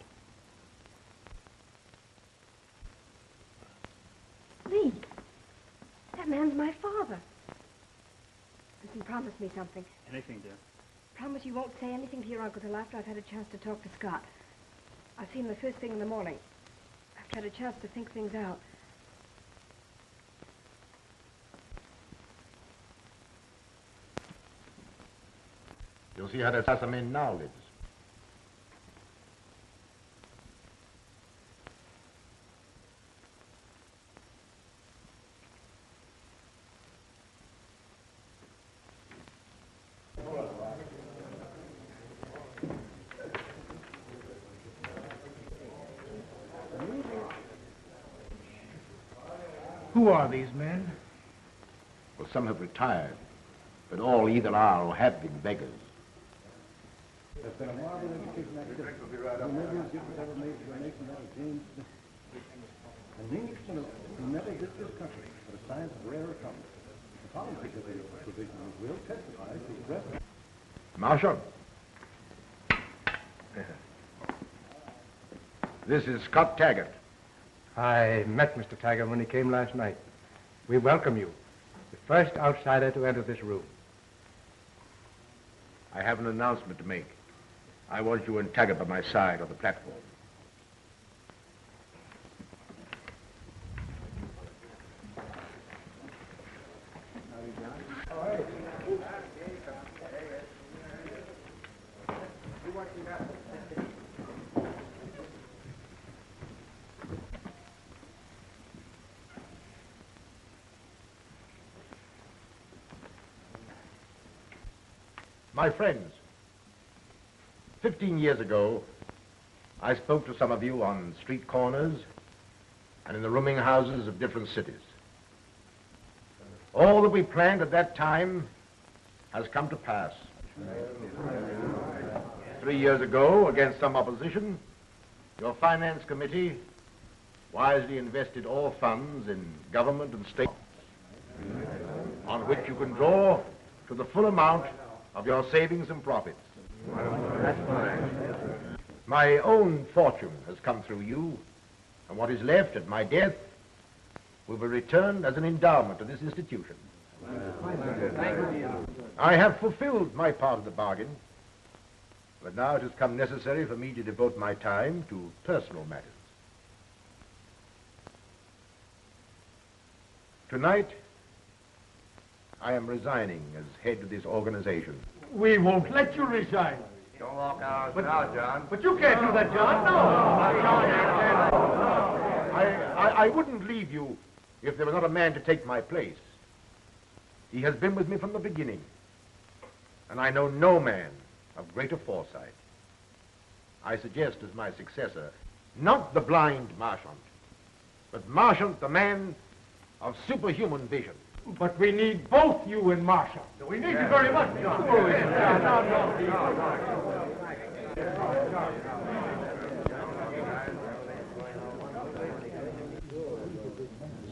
[SPEAKER 12] Lee, that man's my father. Listen, promise me something.
[SPEAKER 21] Anything, dear.
[SPEAKER 12] Promise you won't say anything to your uncle till after I've had a chance to talk to Scott. I'll see him the first thing in the morning. I've had a chance to think things out.
[SPEAKER 6] You'll see how that assassin now lives.
[SPEAKER 18] Who are these men?
[SPEAKER 6] Well, some have retired, but all either are or have been beggars.
[SPEAKER 8] There's been a marvel education activity. Ever made to a nation that is James Smith. And English who never did this country for a science of rare occurrence. The following provision will testify to the rest.
[SPEAKER 6] Marshal. This is Scott Taggart.
[SPEAKER 14] I met Mr. Taggart when he came last night. We welcome you. The first outsider to enter this room.
[SPEAKER 6] I have an announcement to make. I want you and Taggart by my side on the platform. My friends, 15 years ago, I spoke to some of you on street corners and in the rooming houses of different cities. All that we planned at that time has come to pass. 3 years ago, against some opposition, your finance committee wisely invested all funds in government and state on which you can draw to the full amount of your savings and profits. That's fine. My own fortune has come through you, and what is left at my death will be returned as an endowment to this institution. I have fulfilled my part of the bargain, but now it has come necessary for me to devote my time to personal matters. Tonight, I am resigning as head of this organization.
[SPEAKER 18] We won't let you resign.
[SPEAKER 11] Don't walk out now, John.
[SPEAKER 18] But you can't do that, John. No.
[SPEAKER 6] I wouldn't leave you if there was not a man to take my place. He has been with me from the beginning, and I know no man of greater foresight. I suggest as my successor, not the blind Marchant, but Marchant, the man of superhuman vision.
[SPEAKER 18] But we need both you and Marshall. We need you very much, John.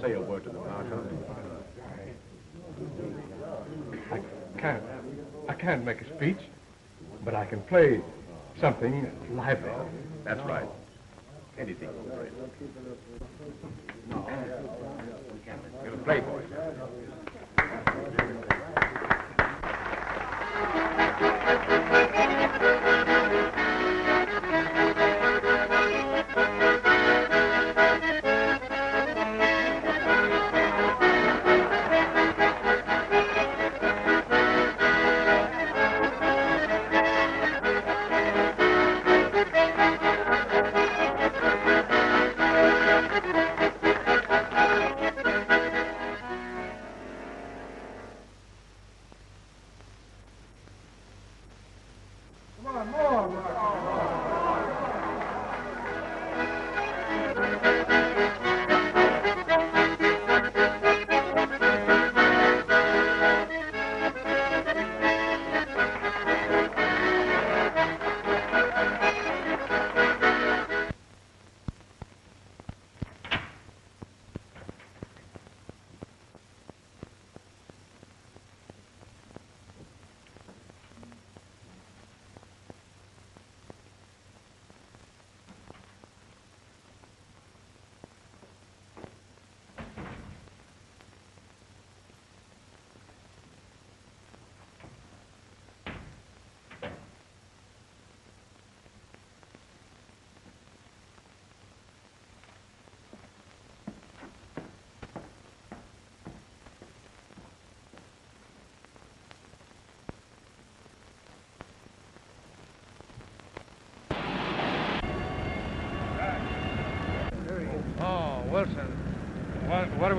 [SPEAKER 6] Say a word to the Marshal.
[SPEAKER 14] I can't make a speech, but I can play something lively.
[SPEAKER 6] That's right. Anything, friend. You're a playboy.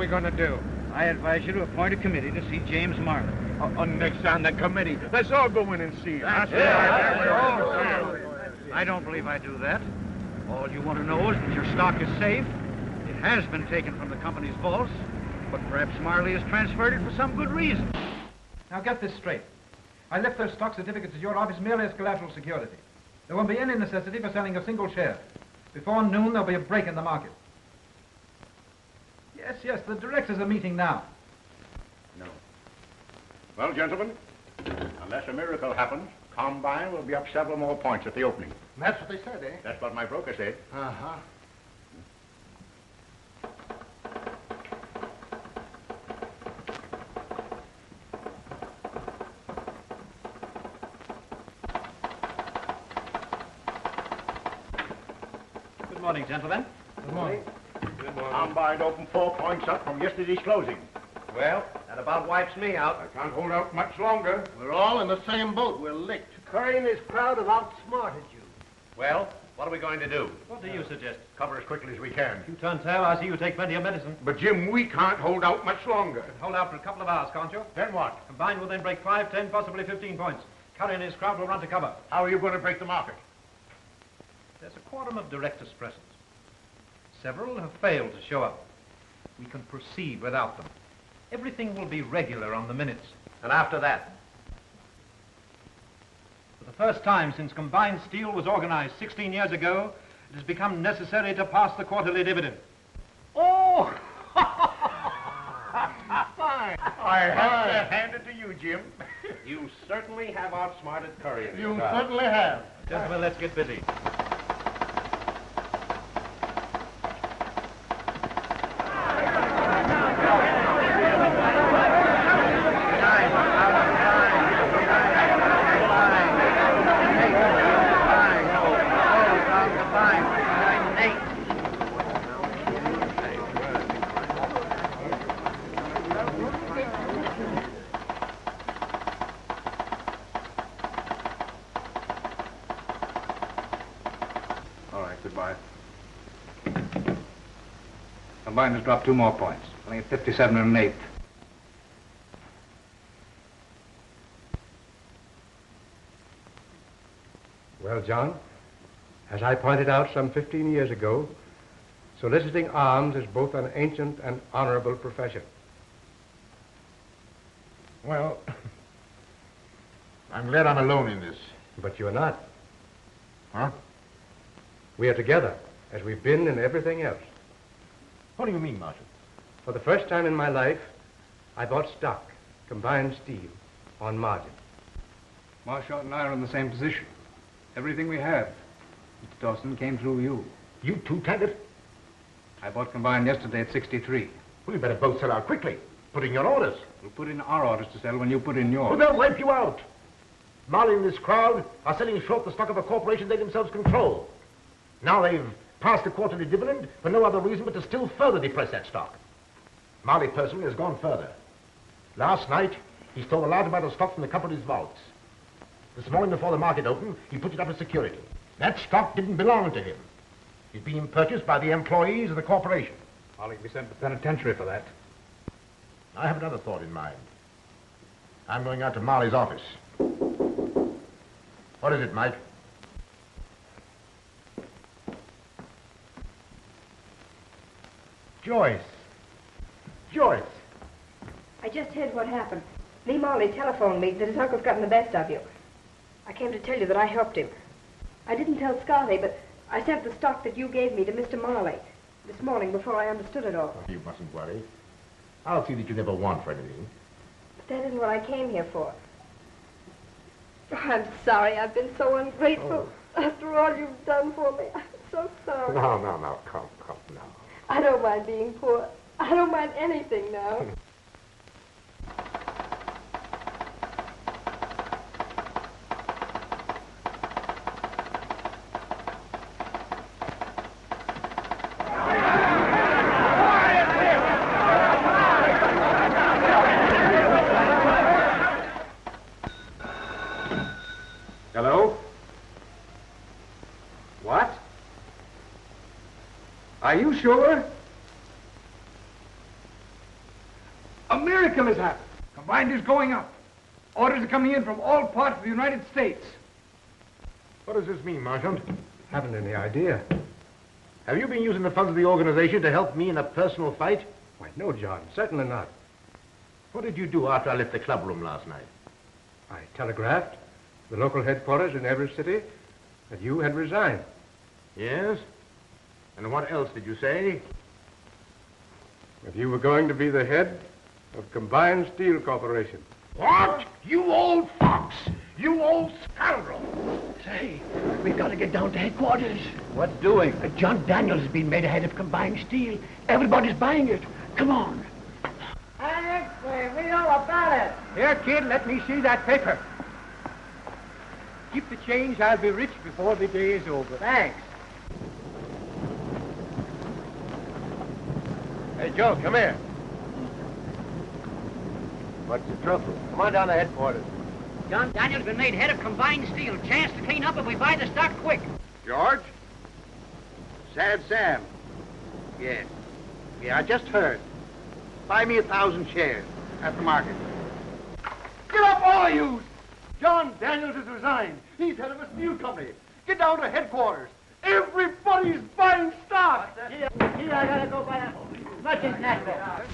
[SPEAKER 14] we going to do?
[SPEAKER 1] I advise you to appoint a committee to see James Marley.
[SPEAKER 14] Next on the committee. Let's all go in and see him.
[SPEAKER 1] I don't believe I do that. All you want to know is that your stock is safe. It has been taken from the company's vaults, but perhaps Marley has transferred it for some good reason.
[SPEAKER 4] Now get this straight. I left those stock certificates at your office merely as collateral security. There won't be any necessity for selling a single share. Before noon, there'll be a break in the market. Yes, the directors are meeting now.
[SPEAKER 10] No. Well, gentlemen, unless a miracle happens, Combine will be up several more points at the opening.
[SPEAKER 6] That's what they said, eh?
[SPEAKER 10] That's what my broker said.
[SPEAKER 6] Uh-huh.
[SPEAKER 4] Good morning, gentlemen.
[SPEAKER 14] Good morning.
[SPEAKER 10] Combine opened 4 points up from yesterday's closing.
[SPEAKER 11] Well, that about wipes me out.
[SPEAKER 14] I can't hold out much longer.
[SPEAKER 6] We're all in the same boat. We're licked.
[SPEAKER 18] Curry and his crowd have outsmarted you.
[SPEAKER 10] Well, what are we going to do?
[SPEAKER 4] What do you suggest?
[SPEAKER 10] Cover as quickly as we can.
[SPEAKER 4] You turn tail, I see you take plenty of medicine.
[SPEAKER 14] But, Jim, we can't hold out much longer.
[SPEAKER 4] Hold out for a couple of hours, can't you?
[SPEAKER 10] Then what?
[SPEAKER 4] Combined will then break 5, 10, possibly 15 points. Curry and his crowd will run to cover.
[SPEAKER 10] How are you going to break the market?
[SPEAKER 4] There's a quorum of directors present. Several have failed to show up. We can proceed without them. Everything will be regular on the minutes.
[SPEAKER 11] And after that?
[SPEAKER 4] For the first time since Combined Steel was organized 16 years ago, it has become necessary to pass the quarterly dividend.
[SPEAKER 6] Oh!
[SPEAKER 10] Fine. I have to hand it to you, Jim.
[SPEAKER 11] You certainly have outsmarted Curry and his
[SPEAKER 6] You
[SPEAKER 11] crowd.
[SPEAKER 6] certainly have.
[SPEAKER 4] Gentlemen, let's get busy.
[SPEAKER 3] All right, goodbye. Combined has dropped 2 more points. I think it's 57 and an eighth.
[SPEAKER 8] Well, John, as I pointed out some 15 years ago, soliciting alms is both an ancient and honorable profession.
[SPEAKER 6] Well, I'm glad I'm alone in this.
[SPEAKER 8] But you're not.
[SPEAKER 6] Huh?
[SPEAKER 8] We are together, as we've been in everything else.
[SPEAKER 6] What do you mean, Marshal?
[SPEAKER 8] For the first time in my life, I bought stock, Combined Steel, on margin.
[SPEAKER 3] Marshall and I are in the same position. Everything we have, Mr. Dawson, came through you.
[SPEAKER 6] You too, Taggart?
[SPEAKER 3] I bought Combined yesterday at 63.
[SPEAKER 6] Well, you better both sell out quickly. Put in your orders.
[SPEAKER 3] We'll put in our orders to sell when you put in yours.
[SPEAKER 6] Well, they'll wipe you out. Marley and this crowd are selling short the stock of a corporation they themselves control. Now they've passed the quarterly dividend for no other reason but to still further depress that stock. Marley personally has gone further. Last night, he stole a large amount of stock from the company's vaults. This morning before the market opened, he put it up as security. That stock didn't belong to him. It's being purchased by the employees of the corporation.
[SPEAKER 3] Marley can be sent to the penitentiary for that.
[SPEAKER 6] I have another thought in mind. I'm going out to Marley's office. What is it, Mike? Joyce. Joyce.
[SPEAKER 12] I just heard what happened. Lee Marley telephoned me that his uncle's gotten the best of you. I came to tell you that I helped him. I didn't tell Scotty, but I sent the stock that you gave me to Mr. Marley this morning before I understood it all.
[SPEAKER 6] You mustn't worry. I'll see that you never want for anything.
[SPEAKER 12] But that isn't what I came here for. Oh, I'm sorry. I've been so ungrateful after all you've done for me. I'm so sorry.
[SPEAKER 6] No. Come now.
[SPEAKER 12] I don't mind being poor. I don't mind anything now.
[SPEAKER 3] Hello? What? Are you sure?
[SPEAKER 14] miracle has happened. Combined is going up. Orders are coming in from all parts of the United States.
[SPEAKER 6] What does this mean, Marshal?
[SPEAKER 8] Haven't any idea.
[SPEAKER 6] Have you been using the funds of the organization to help me in a personal fight?
[SPEAKER 8] Why, no, John. Certainly not.
[SPEAKER 6] What did you do after I left the clubroom last night?
[SPEAKER 8] I telegraphed the local headquarters in every city that you had resigned.
[SPEAKER 6] Yes? And what else did you say?
[SPEAKER 8] That you were going to be the head of Combined Steel Corporation.
[SPEAKER 6] What? You old fox! You old scoundrel!
[SPEAKER 20] Say, we've got to get down to headquarters.
[SPEAKER 8] What doing?
[SPEAKER 20] John Daniels has been made head of Combined Steel. Everybody's buying it. Come on.
[SPEAKER 18] Alex, we know about it.
[SPEAKER 14] Here, kid, let me see that paper. Keep the change. I'll be rich before the day is over.
[SPEAKER 18] Thanks.
[SPEAKER 6] Hey, Joe, come here.
[SPEAKER 8] What's the trouble?
[SPEAKER 6] Come on down to headquarters.
[SPEAKER 20] John Daniels been made head of Combined Steel. Chance to clean up if we buy the stock quick.
[SPEAKER 10] George? Sad Sam. Yes. Yeah, I just heard. Buy me 1,000 shares at the market.
[SPEAKER 14] Get up, all of you! John Daniels has resigned. He's head of a steel company. Get down to headquarters. Everybody's buying stock.
[SPEAKER 18] Here, I gotta go buy as much as necessary.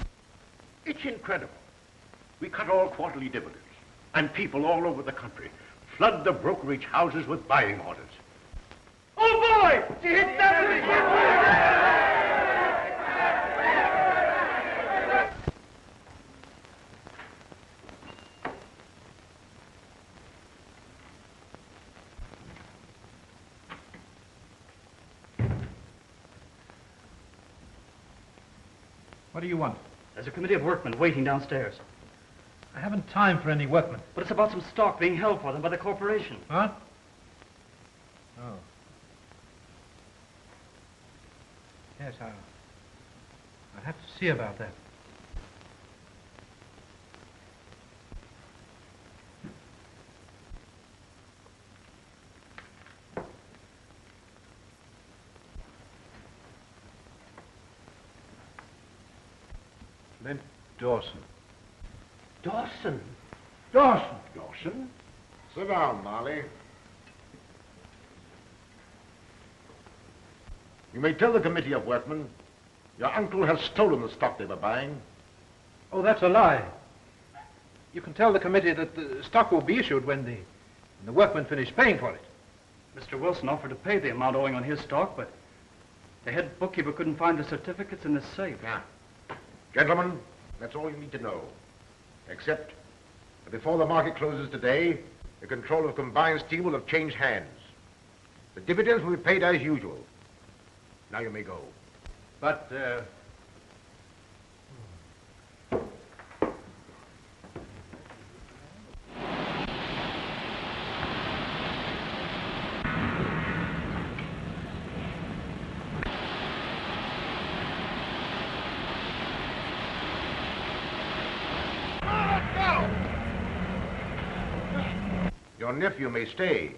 [SPEAKER 10] It's incredible. We cut all quarterly dividends, and people all over the country flood the brokerage houses with buying orders.
[SPEAKER 14] Oh, boy! She hit that!
[SPEAKER 4] What do you want?
[SPEAKER 21] There's a committee of workmen waiting downstairs.
[SPEAKER 4] I haven't time for any workmen.
[SPEAKER 21] But it's about some stock being held for them by the corporation.
[SPEAKER 4] Huh? Oh. Yes, I'll have to see about that. Clint Dawson.
[SPEAKER 20] Dawson?
[SPEAKER 6] Dawson. Dawson? Sit down, Marley. You may tell the committee of workmen your uncle has stolen the stock they were buying.
[SPEAKER 4] Oh, that's a lie. You can tell the committee that the stock will be issued when the workmen finish paying for it.
[SPEAKER 21] Mr. Wilson offered to pay the amount owing on his stock, but the head bookkeeper couldn't find the certificates in the safe.
[SPEAKER 6] Now, gentlemen, that's all you need to know. Except that before the market closes today, the control of Combined Steel will have changed hands. The dividends will be paid as usual. Now you may go.
[SPEAKER 8] But,
[SPEAKER 6] Your nephew may stay,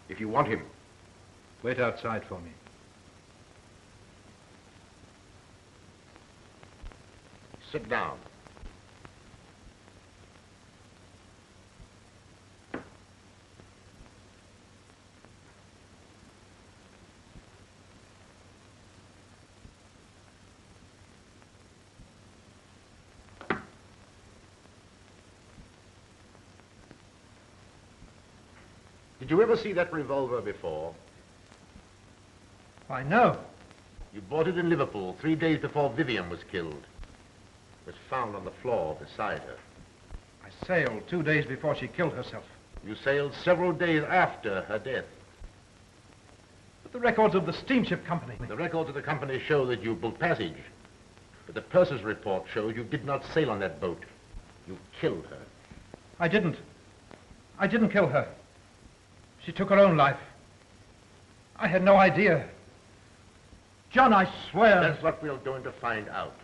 [SPEAKER 6] if you want him.
[SPEAKER 4] Wait outside for me.
[SPEAKER 6] Sit down. Did you ever see that revolver before?
[SPEAKER 4] I know.
[SPEAKER 6] You bought it in Liverpool 3 days before Vivian was killed. It was found on the floor beside her.
[SPEAKER 4] I sailed 2 days before she killed herself.
[SPEAKER 6] You sailed several days after her death.
[SPEAKER 4] But the records of the steamship company...
[SPEAKER 6] The records of the company show that you booked passage. But the purser's report shows you did not sail on that boat. You killed her.
[SPEAKER 4] I didn't. I didn't kill her. She took her own life. I had no idea. John, I swear...
[SPEAKER 6] That's what we're going to find out.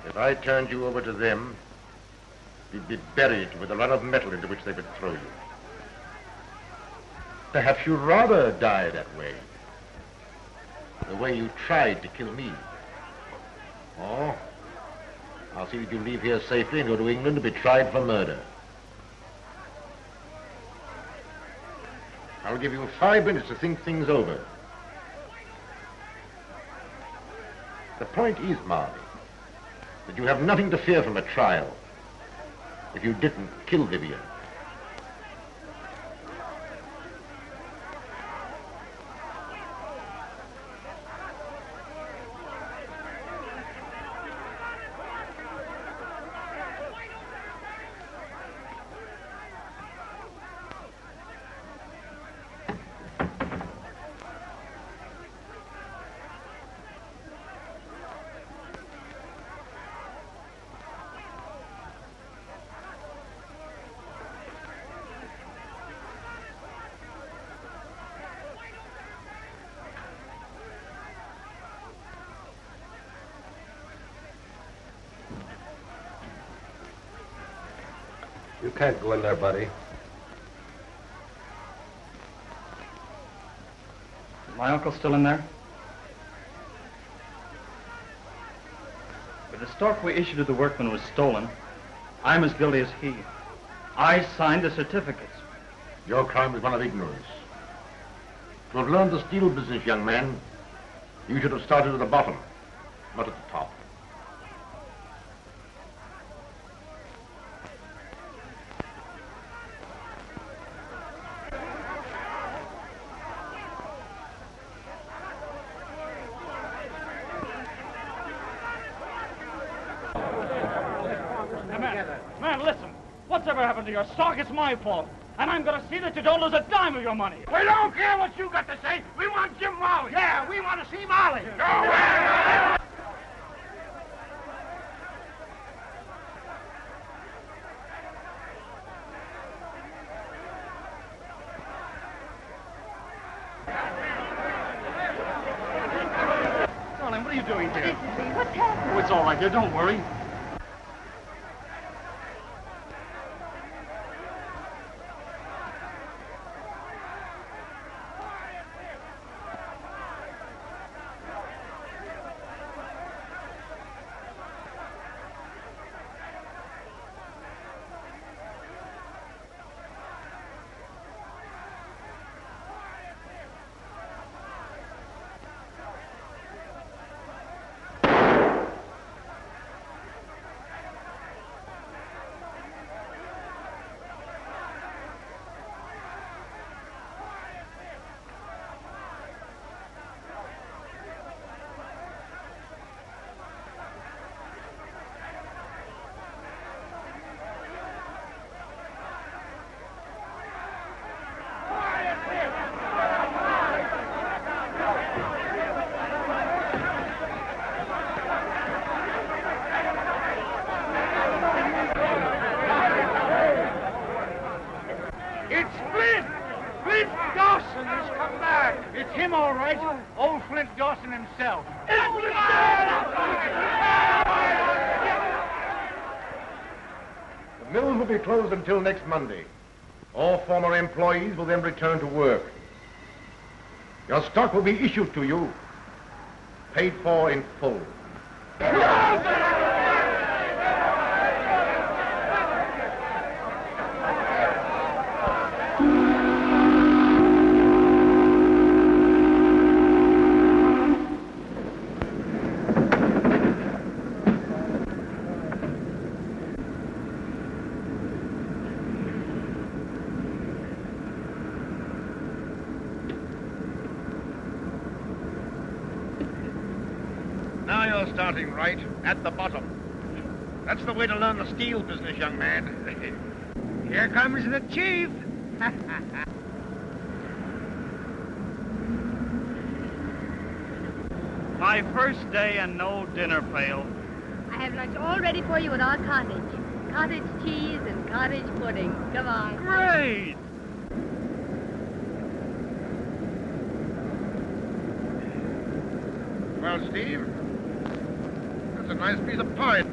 [SPEAKER 6] If I turned you over to them, you'd be buried with a lot of metal into which they would throw you. Perhaps you'd rather die that way. The way you tried to kill me. Oh, I'll see that you leave here safely and go to England to be tried for murder. I'll give you 5 minutes to think things over. The point is, Marley, that you have nothing to fear from a trial if you didn't kill Vivian.
[SPEAKER 11] You can't go in there, buddy.
[SPEAKER 21] Is my uncle still in there? If the stock we issued to the workman was stolen, I'm as guilty as he. I signed the certificates.
[SPEAKER 6] Your crime is one of ignorance. To have learned the steel business, young man, you should have started at the bottom, not at the top.
[SPEAKER 21] Man, listen. Whatever happened to your stock, it's my fault. And I'm going to see that you don't lose a dime of your money.
[SPEAKER 1] We don't care what you got to say. We want Jim Molly. Yeah, we want to see Molly. Go
[SPEAKER 21] away! Darling, what are you doing here?
[SPEAKER 17] What's happening?
[SPEAKER 21] Oh, it's all right, dear. Don't worry.
[SPEAKER 1] It's him, all right. Old Flint Dawson himself.
[SPEAKER 6] The mills will be closed until next Monday. All former employees will then return to work. Your stock will be issued to you, paid for in full.
[SPEAKER 1] Now you're starting right at the bottom. That's the way to learn the steel business, young man. Here comes the chief.
[SPEAKER 21] My first day and no dinner pail.
[SPEAKER 12] I have lunch all ready for you at our cottage. Cottage cheese and cottage pudding. Come on.
[SPEAKER 21] Great!
[SPEAKER 1] Well, Steve, that's a nice piece of pie.